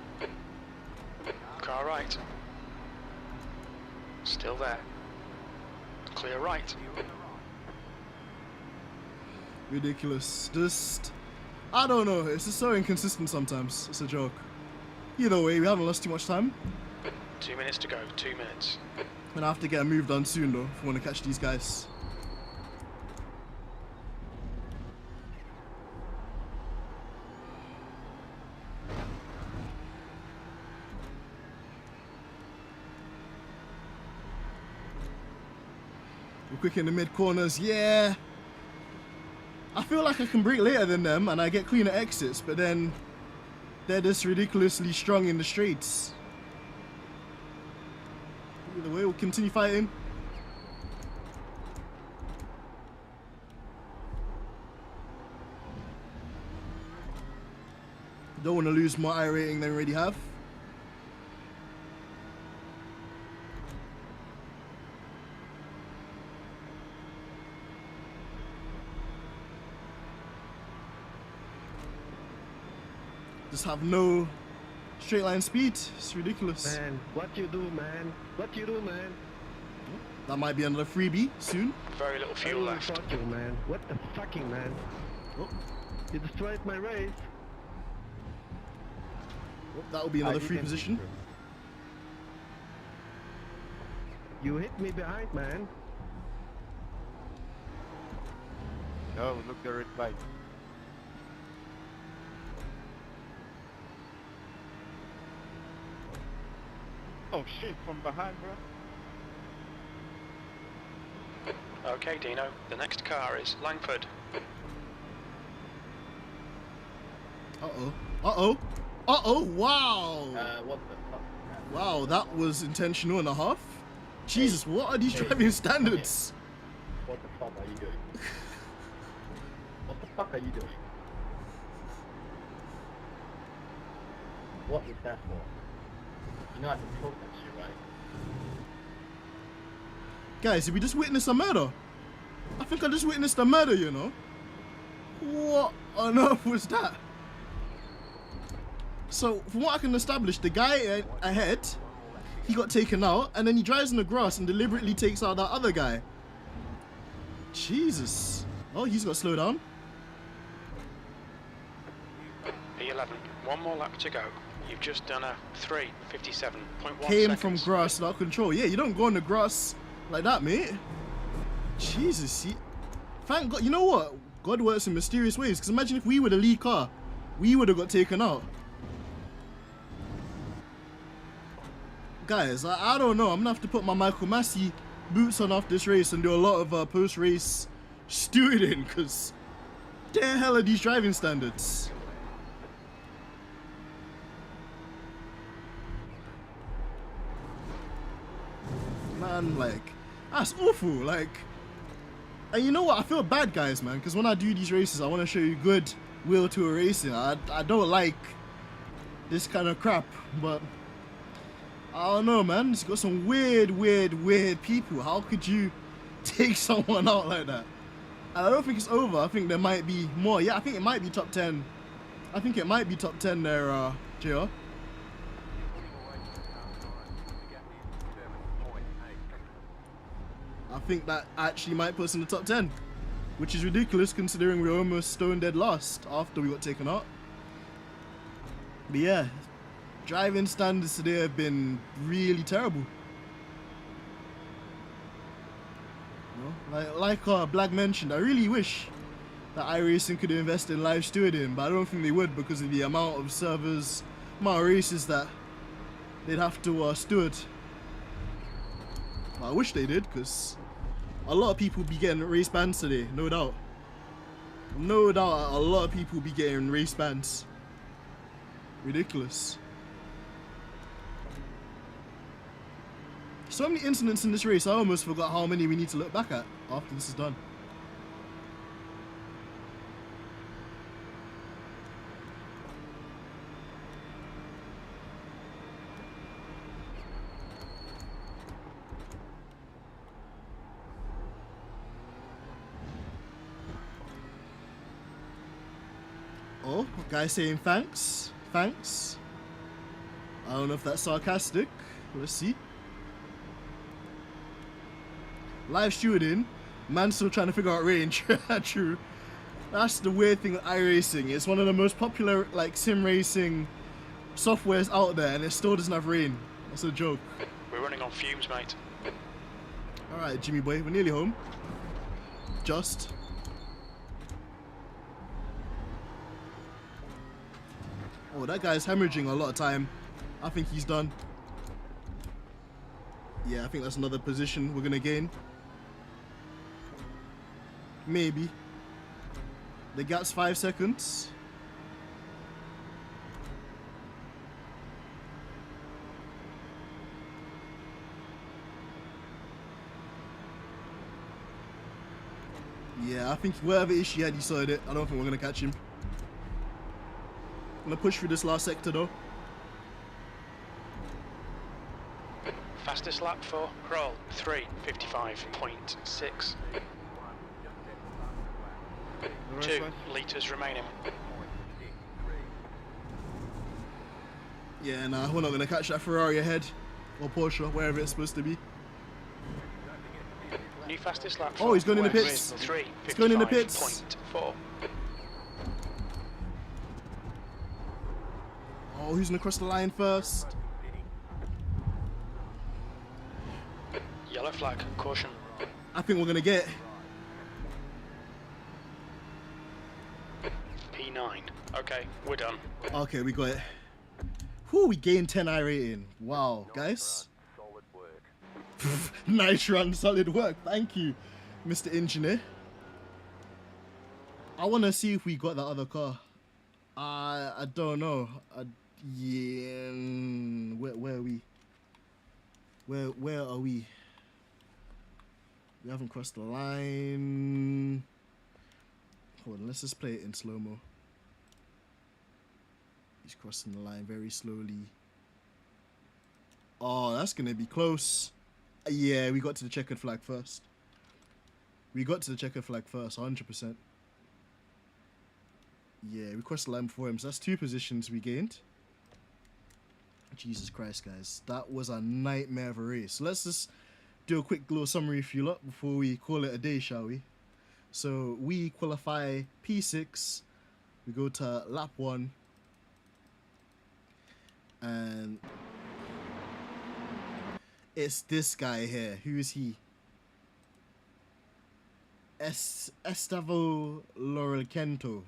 Car right. Still there. Clear right. Ridiculous. Just, I don't know. It's just so inconsistent sometimes. It's a joke. Either way, we haven't lost too much time. 2 minutes to go. 2 minutes. And I have to get a move done soon though, if we want to catch these guys. We're quick in the mid corners, yeah. I feel like I can brake later than them and I get cleaner exits, but then they're just ridiculously strong in the straights. Either way, we'll continue fighting. Don't want to lose more iRating than we already have. Just have no straight line speed. It's ridiculous. Man, what you do, man? What you do, man? That might be another freebie soon. Very little fuel I will left. fuck you, man. What the fucking man? Oh, You destroyed my race. that will be another you free can- position. You hit me behind, man. No, look the red light. Oh shit, from behind, bro. Okay, Dino. The next car is Langford. Uh-oh. Uh-oh. Uh-oh. Wow. What the fuck? Wow, that was intentional and a half. Jesus, what are these driving standards? What the fuck are you doing? What the fuck are you doing? What is that for? You know I can talk that shit, right? Guys, did we just witness a murder? I think I just witnessed a murder, you know? What on earth was that? So, from what I can establish, the guy ahead, he got taken out, and then he drives in the grass and deliberately takes out that other guy. Jesus. Oh, he's got to slow down. P11. One more lap to go. You've just done a 3:57.1 Came seconds. from grass without control. Yeah, you don't go on the grass like that, mate. Jesus. Thank God. You know what? God works in mysterious ways. Because imagine if we were the lead car, we would have got taken out. Guys, I don't know. I'm going to have to put my Michael Massey boots on after this race and do a lot of post-race stewarding, because the hell are these driving standards? Man, like, that's awful. Like, and you know what? I feel bad, guys, man, because when I do these races, I want to show you good Will Tour racing. I don't like this kind of crap, but I don't know, man. It's got some weird people. How could you take someone out like that? And I don't think it's over. I think there might be more. Yeah, I think it might be top 10. I think it might be top 10 there, JR. I think that actually might put us in the top 10, which is ridiculous considering we're almost stone dead last after we got taken out. But yeah, driving standards today have been really terrible. You know, like Black mentioned, I really wish that iRacing could invest in live stewarding, but I don't think they would because of the amount of servers, amount of races that they'd have to steward. I wish they did, because a lot of people be getting race bans today, no doubt. No doubt a lot of people be getting race bans. Ridiculous. So many incidents in this race, I almost forgot how many we need to look back at after this is done. Oh, guy saying thanks. Thanks. I don't know if that's sarcastic. Let's see. Live stewarding. Man still trying to figure out range. True. That's the weird thing with iRacing. It's one of the most popular like sim racing softwares out there and it still doesn't have rain. That's a joke. We're running on fumes, mate. Alright, Jimmy boy, we're nearly home. Just. Oh, that guy's hemorrhaging a lot of time. I think he's done. Yeah, I think that's another position we're gonna gain. Maybe. The gap's 5 seconds. Yeah, I think whatever issue he had, he sorted it. I don't think we're gonna catch him. I'm gonna push through this last sector though. Fastest lap for Kroll, 3:55.6. 2 litres remaining. Yeah, nah, we're not gonna catch that Ferrari ahead. Or Porsche, wherever it's supposed to be. New fastest lap. Oh, he's going in the pits. He's going in the pits. 3:55.4. Oh, who's gonna cross the line first? Yellow flag, caution. I think we're gonna get P9. Okay, we're done. Okay, we got it. Whew, we gained 10 I rating. Wow, guys. Solid work. Nice run, solid work. Thank you, Mr. Engineer. I want to see if we got that other car. I don't know. Yeah, where are we? Where are we? We haven't crossed the line. Hold on, let's just play it in slow-mo. He's crossing the line very slowly. Oh, that's gonna be close. Yeah, we got to the checkered flag first. We got to the checkered flag first, 100%. Yeah, we crossed the line before him, so that's 2 positions we gained. Jesus Christ, guys. That was a nightmare of a race. So let's just do a quick little summary for you lot before we call it a day, shall we? So we qualify P6. We go to lap 1. And it's this guy here. Who is he? Estavo Lorelkento.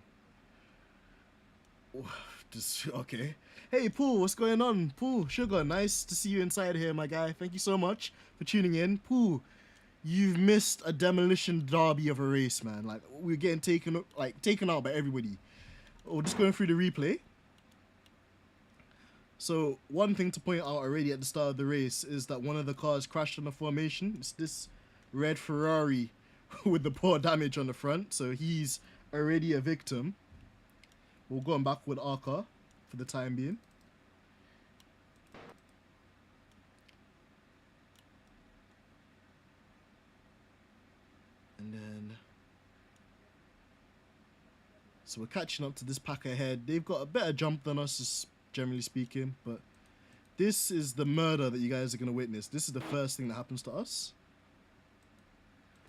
Okay. Hey, Paul, what's going on? Paul, Sugar, nice to see you inside here, my guy. Thank you so much for tuning in. Paul, you've missed a demolition derby of a race, man. Like, we're getting taken out by everybody. Oh, just going through the replay. So one thing to point out already at the start of the race is that one of the cars crashed on the formation. It's this red Ferrari with the poor damage on the front. So he's already a victim. We'll go on back with our car for the time being. And then, so we're catching up to this pack ahead. They've got a better jump than us, generally speaking, but this is the murder that you guys are going to witness. This is the first thing that happens to us.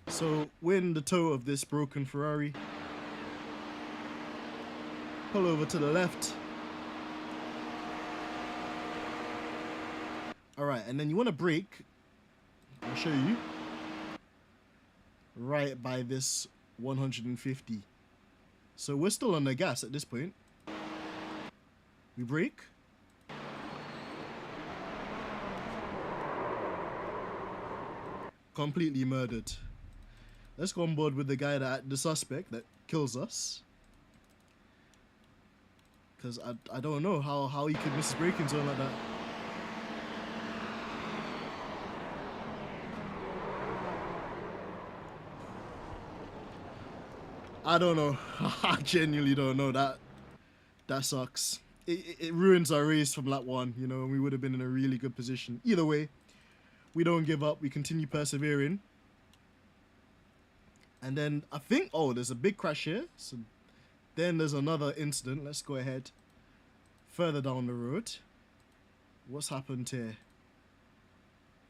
So we're in the tow of this broken Ferrari. Pull over to the left. Alright, and then you want to brake. I'll show you. Right by this 150. So we're still on the gas at this point. We brake. Completely murdered. Let's go on board with the suspect that kills us. Because I don't know how he could miss his braking zone like that. I don't know. I genuinely don't know. That sucks. It ruins our race from lap 1, you know, and we would have been in a really good position. Either way, we don't give up. We continue persevering. And then I think, oh, there's a big crash here. So then there's another incident. Let's go ahead. Further down the road. What's happened here?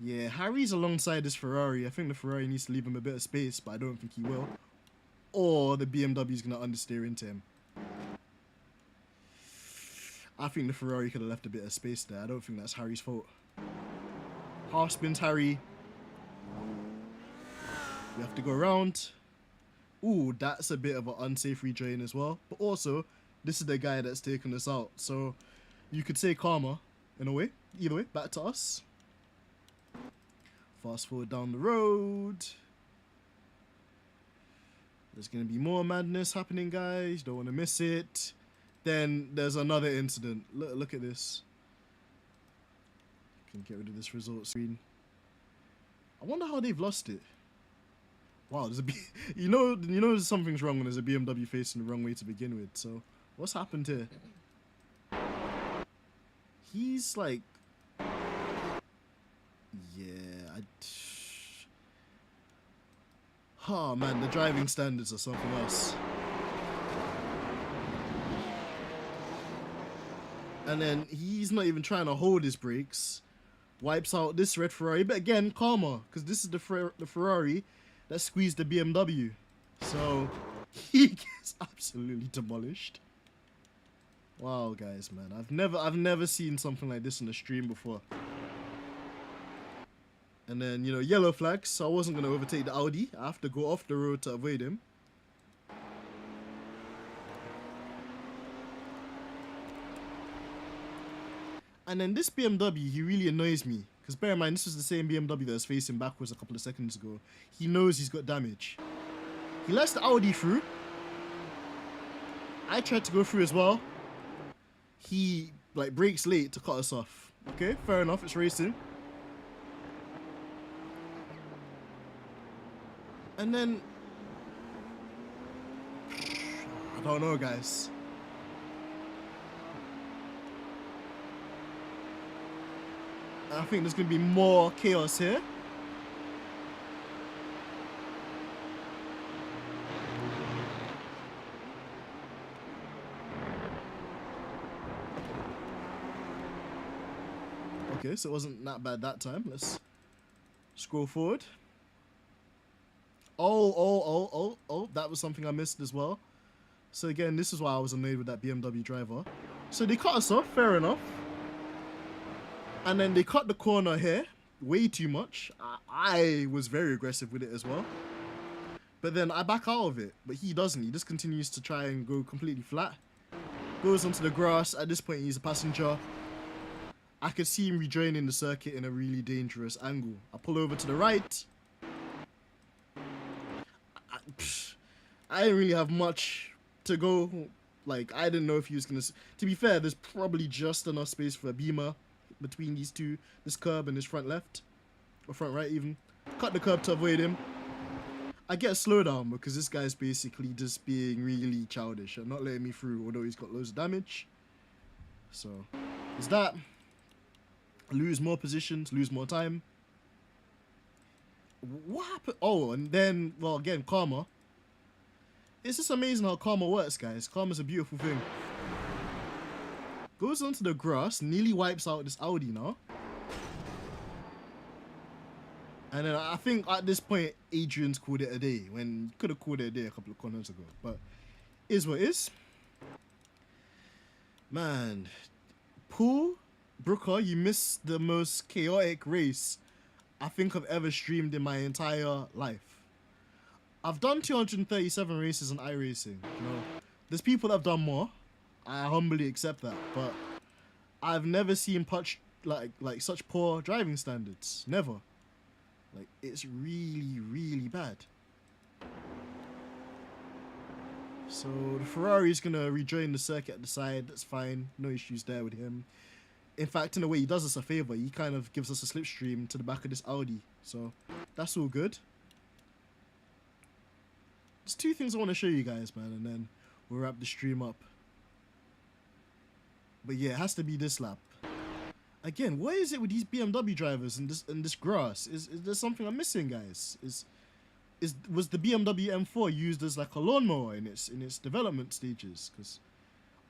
Yeah, Harry's alongside this Ferrari. I think the Ferrari needs to leave him a bit of space, but I don't think he will. Or the BMW is going to understeer into him. I think the Ferrari could have left a bit of space there. I don't think that's Harry's fault. Half spins Harry. We have to go around. Ooh, that's a bit of an unsafe rejoin as well. But also, this is the guy that's taken us out. So, you could say karma, in a way. Either way, back to us. Fast forward down the road. There's going to be more madness happening, guys. Don't want to miss it. Then there's another incident. Look at this. Can get rid of this result screen. I wonder how they've lost it. Wow, there's you know something's wrong when there's a BMW facing the wrong way to begin with. So what's happened here? He's like, yeah. Oh man, the driving standards are something else. And then he's not even trying to hold his brakes. Wipes out this red Ferrari. But again, karma. Because this is the Ferrari that squeezed the BMW. So, he gets absolutely demolished. Wow, guys, man. I've never seen something like this on the stream before. And then, you know, yellow flags. So I wasn't going to overtake the Audi. I have to go off the road to avoid him. And then this BMW, he really annoys me. Because bear in mind, this was the same BMW that was facing backwards a couple of seconds ago. He knows he's got damage. He lets the Audi through. I tried to go through as well. He, like, brakes late to cut us off. Okay, fair enough, it's racing. And then... I don't know, guys. I think there's going to be more chaos here. Okay, so it wasn't that bad that time. Let's scroll forward. Oh, that was something I missed as well. So again, this is why I was annoyed with that BMW driver. So they cut us off, fair enough. And then they cut the corner here, way too much. I was very aggressive with it as well. But then I back out of it, but he doesn't. He just continues to try and go completely flat. Goes onto the grass. At this point, he's a passenger. I could see him rejoining the circuit in a really dangerous angle. I pull over to the right. I didn't really have much to go. Like, I didn't know if he was gonna. To be fair, there's probably just enough space for a beamer between these two, this curb and this front left, or front right even. Cut the curb to avoid him. I get a slowdown because this guy's basically just being really childish and not letting me through, although he's got loads of damage. So, is that lose more positions, lose more time? What happened? Oh, and then, well, again, karma. It's just amazing how karma works, guys. Karma's a beautiful thing. Goes onto the grass, nearly wipes out this Audi now. And then I think at this point, Adrian's called it a day, when could have called it a day a couple of corners ago. But is what is. Man, Paul Brooker, you missed the most chaotic race I think I've ever streamed in my entire life. I've done 237 races on iRacing. You know, there's people that have done more. I humbly accept that, but I've never seen like such poor driving standards. Never. Like, it's really, really bad. So the Ferrari's gonna rejoin the circuit at the side. That's fine. No issues there with him. In fact, in a way, he does us a favor. He kind of gives us a slipstream to the back of this Audi. So that's all good. There's two things I want to show you guys, man, and then we'll wrap the stream up. But yeah, it has to be this lap. Again, what is it with these BMW drivers and this grass? Is there something I'm missing, guys? Was the BMW M4 used as like a lawnmower in its development stages? Because,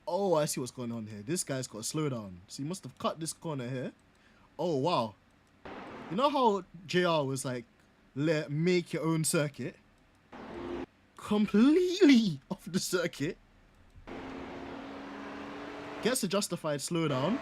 oh, I see what's going on here. This guy's got a slowdown. So he must have cut this corner here. Oh wow! You know how JR was like, make your own circuit? Completely off the circuit. Gets a justified slowdown.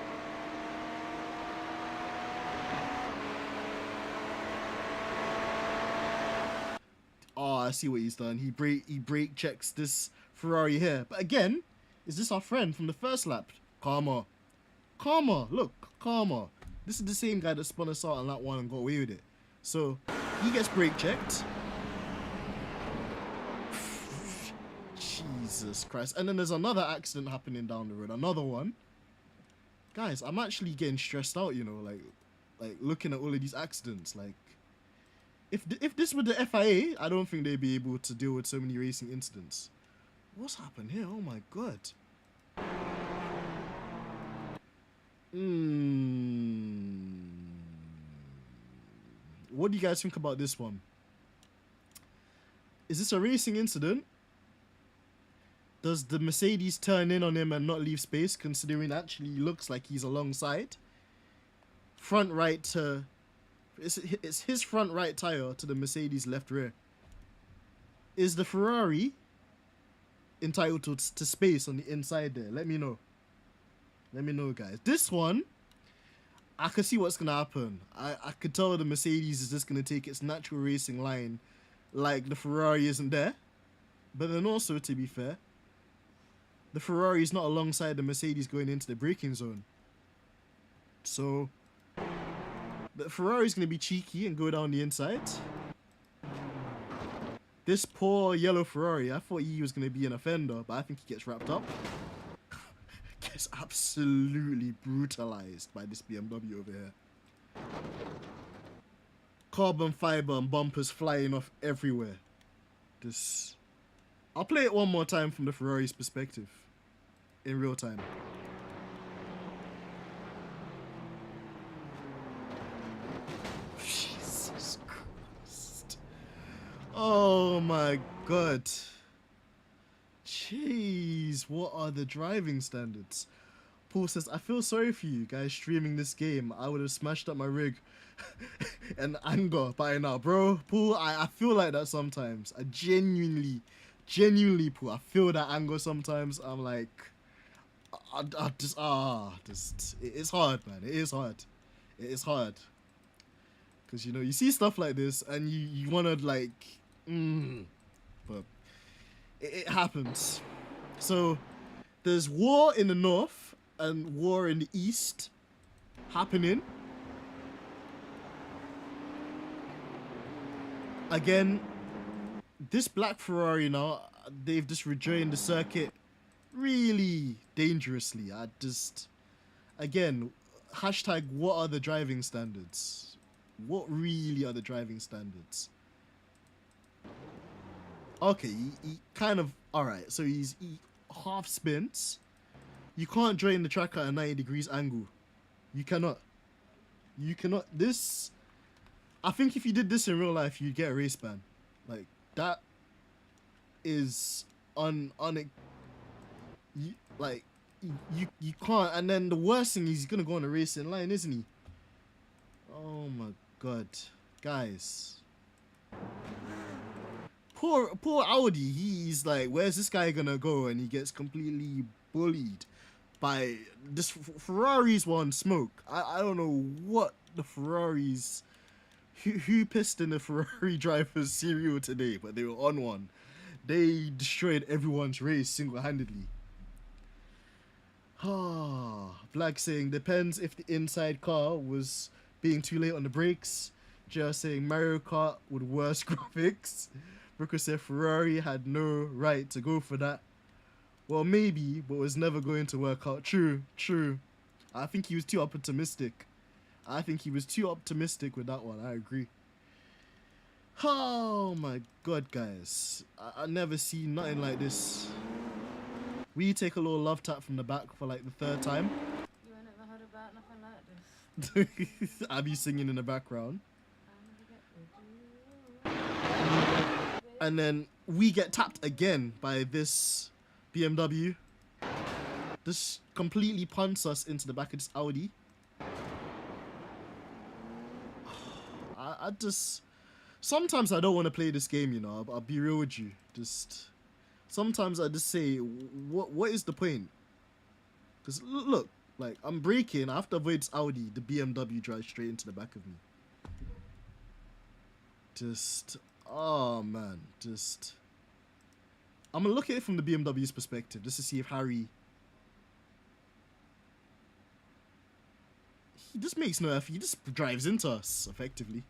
Oh, I see what he's done. He brake checks this Ferrari here. But again, is this our friend from the first lap? Karma. Karma. Look, Karma. This is the same guy that spun us out on that one and got away with it. So, he gets brake checked. Jesus Christ. And then there's another accident happening down the road. Another one. Guys, I'm actually getting stressed out, you know, like looking at all of these accidents. Like, if this were the FIA, I don't think they'd be able to deal with so many racing incidents. What's happened here? Oh my god. What do you guys think about this one? Is this a racing incident? Does the Mercedes turn in on him and not leave space, considering it actually looks like he's alongside? Front right to... It's his front right tyre to the Mercedes left rear. Is the Ferrari entitled to space on the inside there? Let me know. Let me know, guys. This one, I can see what's going to happen. I could tell the Mercedes is just going to take its natural racing line like the Ferrari isn't there. But then also, to be fair, the Ferrari is not alongside the Mercedes going into the braking zone. So, the Ferrari's going to be cheeky and go down the inside. This poor yellow Ferrari, I thought he was going to be an offender, but I think he gets wrapped up. Gets absolutely brutalized by this BMW over here. Carbon fiber and bumpers flying off everywhere. This... I'll play it one more time from the Ferrari's perspective. In real time. Jesus Christ. Oh my god. Jeez, what are the driving standards? Paul says, I feel sorry for you guys streaming this game. I would have smashed up my rig and anger by now. Bro, Paul, I feel like that sometimes. I genuinely, Paul, I feel that anger sometimes. I'm like, it's hard, man. It is hard. It is hard. Because, you know, you see stuff like this and you want to, like, but it happens. So, there's war in the north and war in the east happening. Again, this black Ferrari now, they've just rejoined the circuit really dangerously. I just, again, hashtag what are the driving standards? What really are the driving standards? Okay, he kind of, alright, so he half spins. You can't join the track at a 90 degrees angle. You cannot. You cannot. This, I think if you did this in real life, you'd get a race ban. Like, that is you can't. And then the worst thing is he's gonna go on a racing line, isn't he? Oh my god, guys. Poor Audi. He's like, where's this guy gonna go? And he gets completely bullied by this Ferrari's one smoke. I don't know what the Ferraris, who pissed in the Ferrari driver's cereal today, but they were on one. They destroyed everyone's race single-handedly. Black saying, depends if the inside car was being too late on the brakes. Just saying Mario Kart with worse graphics. Brooker said Ferrari had no right to go for that. Well, maybe, but was never going to work out. True. I think he was too optimistic. I think he was too optimistic with that one. I agree. Oh my god, guys. I never seen nothing like this. We take a little love tap from the back for like the third time. You ain't never heard about nothing like this. I be singing in the background. And then we get tapped again by this BMW. This completely punts us into the back of this Audi. I just... Sometimes I don't want to play this game, you know. I'll be real with you. Just... Sometimes I just say, what is the point? Because look, like, I'm braking. I have to avoid this Audi. The BMW drives straight into the back of me. Just... Oh, man. Just... I'm going to look at it from the BMW's perspective, just to see if Harry... He just makes no effort. He just drives into us, effectively.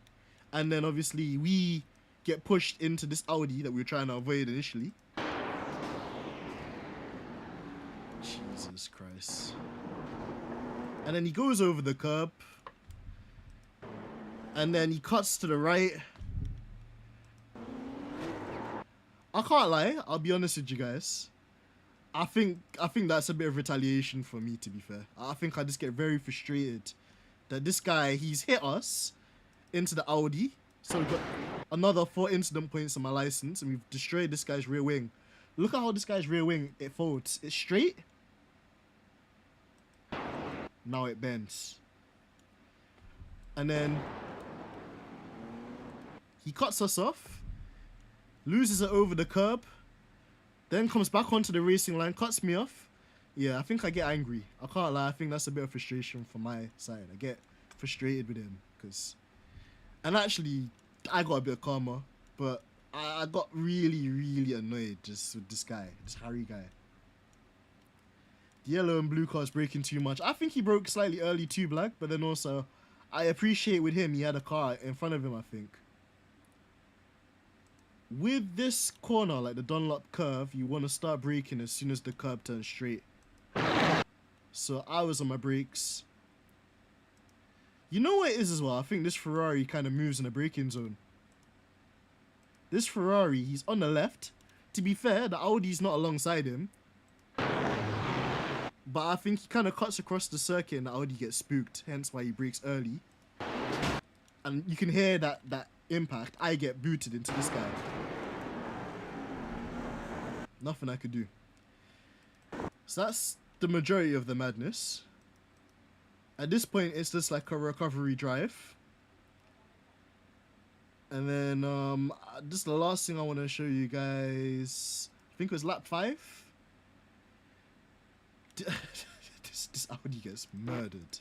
And then, obviously, we get pushed into this Audi that we were trying to avoid initially. Jesus Christ. And then he goes over the curb. And then he cuts to the right. I can't lie, I'll be honest with you guys. I think that's a bit of retaliation for me, to be fair. I think I just get very frustrated that this guy, he's hit us into the Audi. So we've got another 4 incident points on my license, and we've destroyed this guy's rear wing. Look at how this guy's rear wing, it folds. It's straight. Now it bends. And then he cuts us off. Loses it over the curb, then comes back onto the racing line, cuts me off. Yeah, I think I get angry. I can't lie, I think that's a bit of frustration from my side. I get frustrated with him, because... And actually, I got a bit of karma, but I got really, really annoyed just with this guy, this Harry guy. The yellow and blue car's braking too much. I think he broke slightly early too, Black, but then also, I appreciate with him, he had a car in front of him, I think. With this corner, like the Dunlop curve, you want to start braking as soon as the curb turns straight. So I was on my brakes. You know what it is as well? I think this Ferrari kind of moves in the braking zone. This Ferrari, he's on the left. To be fair, the Audi's not alongside him. But I think he kind of cuts across the circuit and the Audi gets spooked. Hence why he brakes early. And you can hear that impact. I get booted into this guy. Nothing I could do. So that's the majority of the madness. At this point, it's just like a recovery drive. And then, just the last thing I want to show you guys, I think it was lap 5. This Audi gets murdered.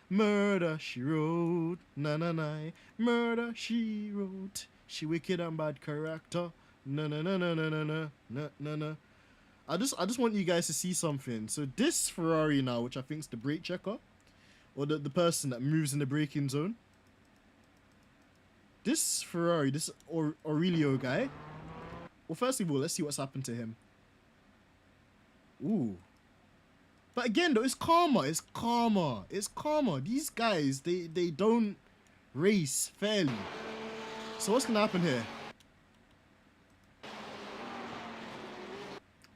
Murder, she wrote, na. Murder, she wrote. She wicked and bad character. Na. I just want you guys to see something. So this Ferrari now, which I think is the brake checker, or the person that moves in the braking zone. This Ferrari, this Aurelio guy, Well, first of all, let's see what's happened to him. Ooh. But again, though, it's karma. It's karma. It's karma. These guys, they don't race fairly. So what's gonna happen here?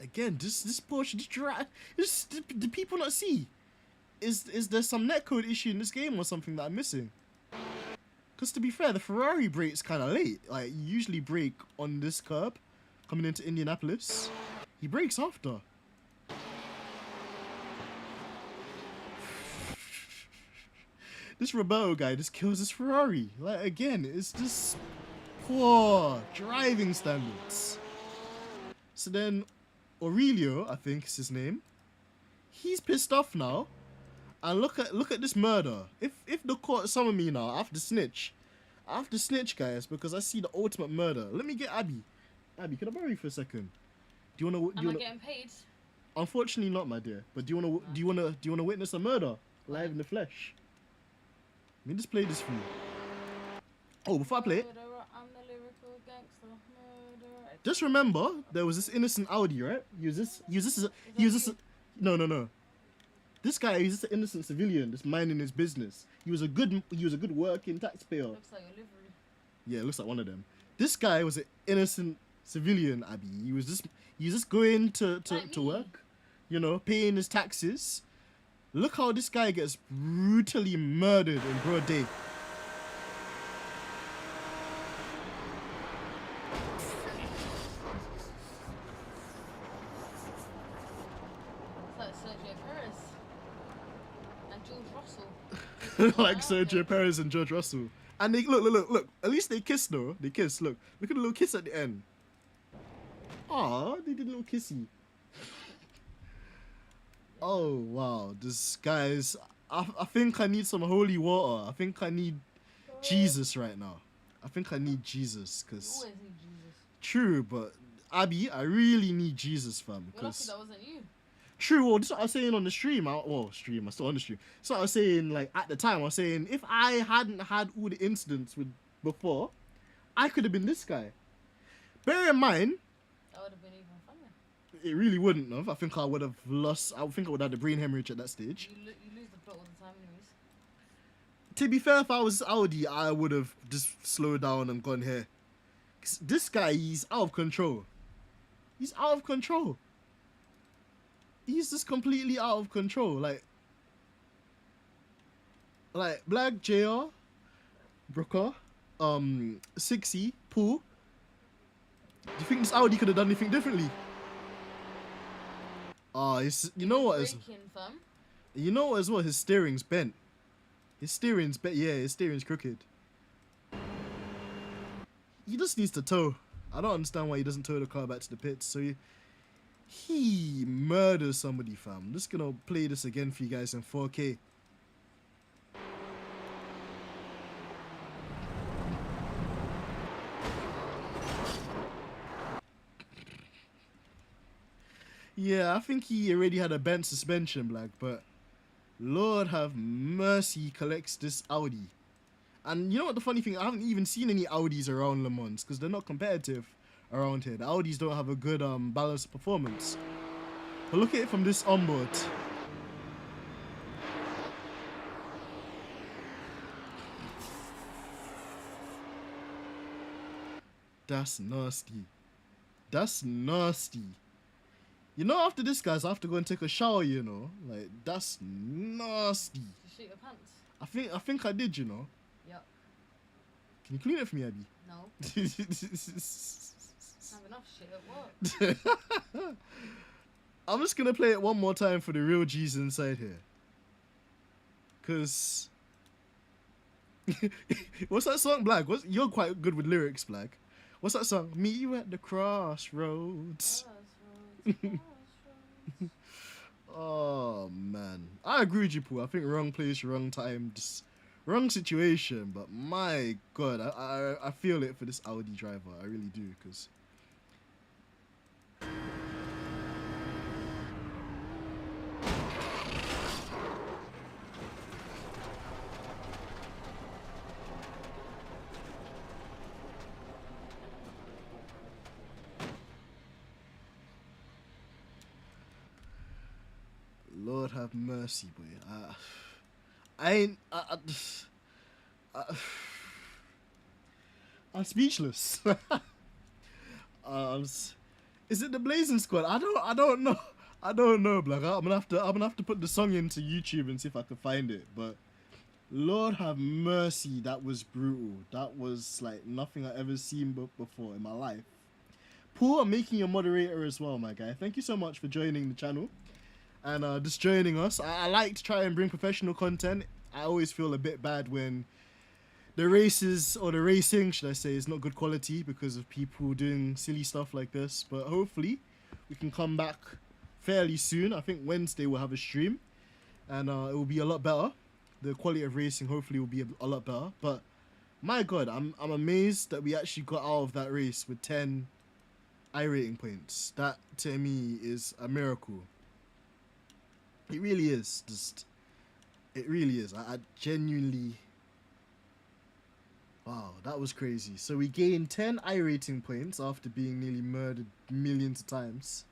Again, this Porsche, do people not see? Is there some netcode issue in this game or something that I'm missing? Because to be fair, the Ferrari brakes kind of late. Like, you usually brake on this curb coming into Indianapolis. He brakes after. This Roberto guy just kills his Ferrari. Like, again, it's just poor driving standards. So then Aurelio, I think is his name, he's pissed off now. And look at this murder. If the court summon me now, I have to snitch. I have to snitch, guys, because I see the ultimate murder. Let me get Abby. Abby, can I borrow you for a second? Do you wanna? Am I getting paid? Unfortunately, not, my dear. But do you wanna witness a murder live in the flesh? Let me just play this for you. Oh, before I play it, I'm the lyrical gangster. Murderer. just remember there was this innocent Audi, right? No. This guy is just an innocent civilian, just minding his business. He was a good working taxpayer. Looks like your livery. Yeah, it looks like one of them. This guy was an innocent civilian, Abby. He was just going to Like me. work, you know, paying his taxes. Look how this guy gets brutally murdered in broad day. It's like Sergio Perez and George Russell. Like Sergio Perez and George Russell. And they look. At least they kiss though. They kiss. Look at the little kiss at the end. Aw, they did a little kissy. Oh wow, this guy's. I think I need some holy water. I think I need Jesus right now. I think I need Jesus, You cause always need Jesus. true, but Abby, I really need Jesus, fam. You're lucky Cause that wasn't you. true, well, this is what I was saying on the stream. I'm still on the stream. So I was saying, like, at the time, I was saying, if I hadn't had all the incidents with before, I could have been this guy. Bear in mind, That would have been even funnier. it really wouldn't have. I think I would have lost. I think I would have had a brain hemorrhage at that stage. You lose the plot all the time, anyways. To be fair, if I was Audi, I would have just slowed down and gone here. 'Cause this guy, he's out of control. He's out of control. He's just completely out of control. Like Black, JR, Brooker, 6E, Pooh. Do you think this Audi could have done anything differently? You know what? Braking, fam. You know what as well? His steering's bent. His steering's bent. Yeah, his steering's crooked. He just needs to tow. I don't understand why he doesn't tow the car back to the pits. So he murders somebody, fam. I'm just gonna play this again for you guys in 4K. Yeah, I think he already had a bent suspension, Black, but Lord have mercy, he collects this Audi. And you know what the funny thing? I haven't even seen any Audis around Le Mans because they're not competitive around here. The Audis don't have a good balanced performance. But look at it from this onboard. That's nasty. That's nasty. You know, after this, guys, I have to go and take a shower, you know? Like, that's nasty. Did you shoot your pants? I think I did, you know? Yep. Can you clean it for me, Abby? No. Have enough shit at work. I'm just gonna play it one more time for the real G's inside here. Cause what's that song, Black? You're quite good with lyrics, Black. What's that song? Meet you at the crossroads. Oh man, I agree with you, Pooh. I think wrong place, wrong time, just wrong situation. But my God, I feel it for this Audi driver. I really do, cause. have mercy, boy. I ain't. I'm speechless. Is it the Blazing Squad? I don't know. I don't know, Black. I'm gonna have to put the song into YouTube and see if I can find it. But Lord have mercy, that was brutal. That was like nothing I ever seen before in my life. Paul, I'm making you a moderator as well, my guy. Thank you so much for joining the channel and just joining us. I like to try and bring professional content. I always feel a bit bad when the races, or the racing, should I say, is not good quality because of people doing silly stuff like this. But hopefully we can come back fairly soon. I think Wednesday we'll have a stream and it will be a lot better. The quality of racing hopefully will be a lot better. But my God, I'm amazed that we actually got out of that race with 10 iRating points. That to me is a miracle. It really is. It really is. I genuinely... Wow, that was crazy. So we gained 10 iRating points after being nearly murdered millions of times.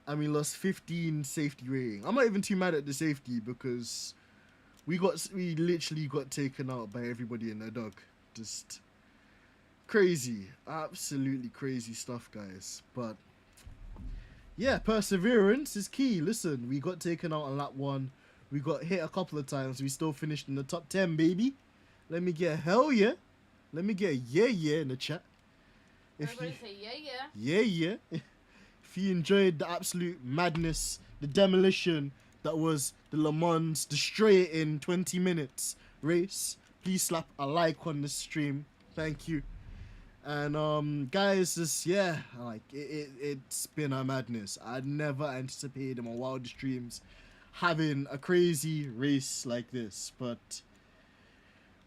And we lost 15 safety rating. I'm not even too mad at the safety because we literally got taken out by everybody and their dog. Just crazy. Absolutely crazy stuff, guys. But yeah, perseverance is key. Listen, we got taken out on lap 1. We got hit a couple of times. We still finished in the top 10, baby. Let me get a hell yeah. Let me get a yeah in the chat. Everybody say yeah. Yeah. If you enjoyed the absolute madness, the demolition that was the Le Mans Destroy It in 20 minutes race, please slap a like on the stream. Thank you. And guys, just like it's been a madness. I'd never anticipated in my wildest dreams having a crazy race like this, but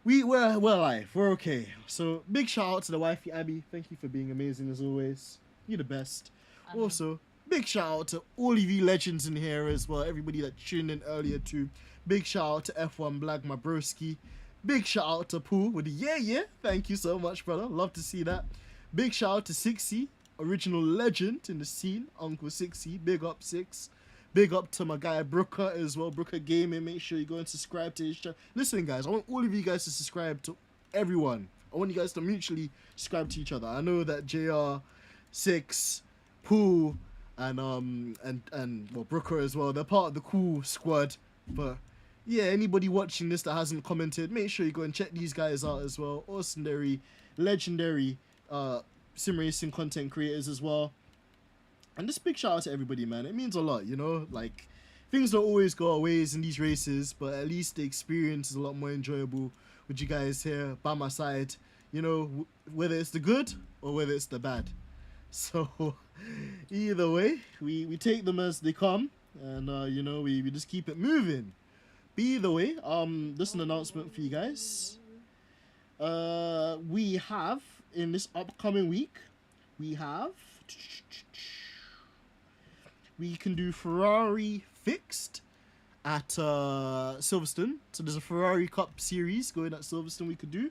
we're alive. We're okay. So big shout out to the wifey Abby. Thank you for being amazing as always. You're the best. Also, big shout out to all of you legends in here as well. Everybody that tuned in earlier too. Big shout out to F1 Black, my broski. Big shout out to Pooh with the yeah. Thank you so much, brother. Love to see that. Big shout out to Sixy, original legend in the scene. Uncle Sixy. Big up Six. Big up to my guy Brooker as well. Brooker Gaming. Make sure you go and subscribe to his channel. Listen, guys, I want all of you guys to subscribe to everyone. I want you guys to mutually subscribe to each other. I know that JR, Six, Pooh, and well, Brooker as well. They're part of the cool squad. But yeah, anybody watching this that hasn't commented, make sure you go and check these guys out as well. Awesome, legendary sim racing content creators as well. And just big shout out to everybody, man. It means a lot, you know. Like, things don't always go our ways in these races, but at least the experience is a lot more enjoyable with you guys here by my side. You know, whether it's the good or whether it's the bad. So either way, we take them as they come, and you know, we just keep it moving. But either way, just an announcement for you guys. We have in this upcoming week, we can do Ferrari fixed at Silverstone. So there's a Ferrari Cup series going at Silverstone we could do.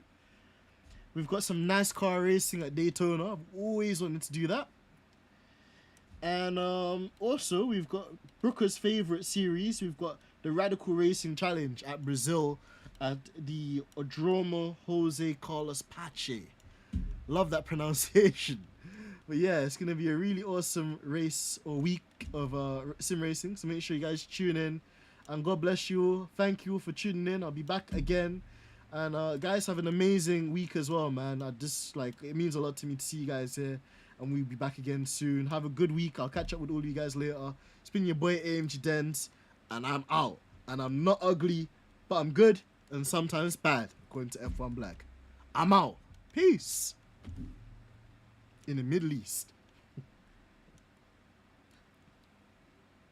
We've got some NASCAR racing at Daytona. I've always wanted to do that. And also we've got Brooker's favorite series. We've got the Radical Racing Challenge at Brazil at the Odromo Jose Carlos Pache. Love that pronunciation. But yeah, it's going to be a really awesome race or week of sim racing. So make sure you guys tune in. And God bless you all. Thank you for tuning in. I'll be back again. And guys, have an amazing week as well, man. It means a lot to me to see you guys here. And we'll be back again soon. Have a good week. I'll catch up with all of you guys later. It's been your boy AMG Dens. And I'm out. And I'm not ugly, but I'm good. And sometimes bad, according to F1 Black. I'm out. Peace. In the Middle East.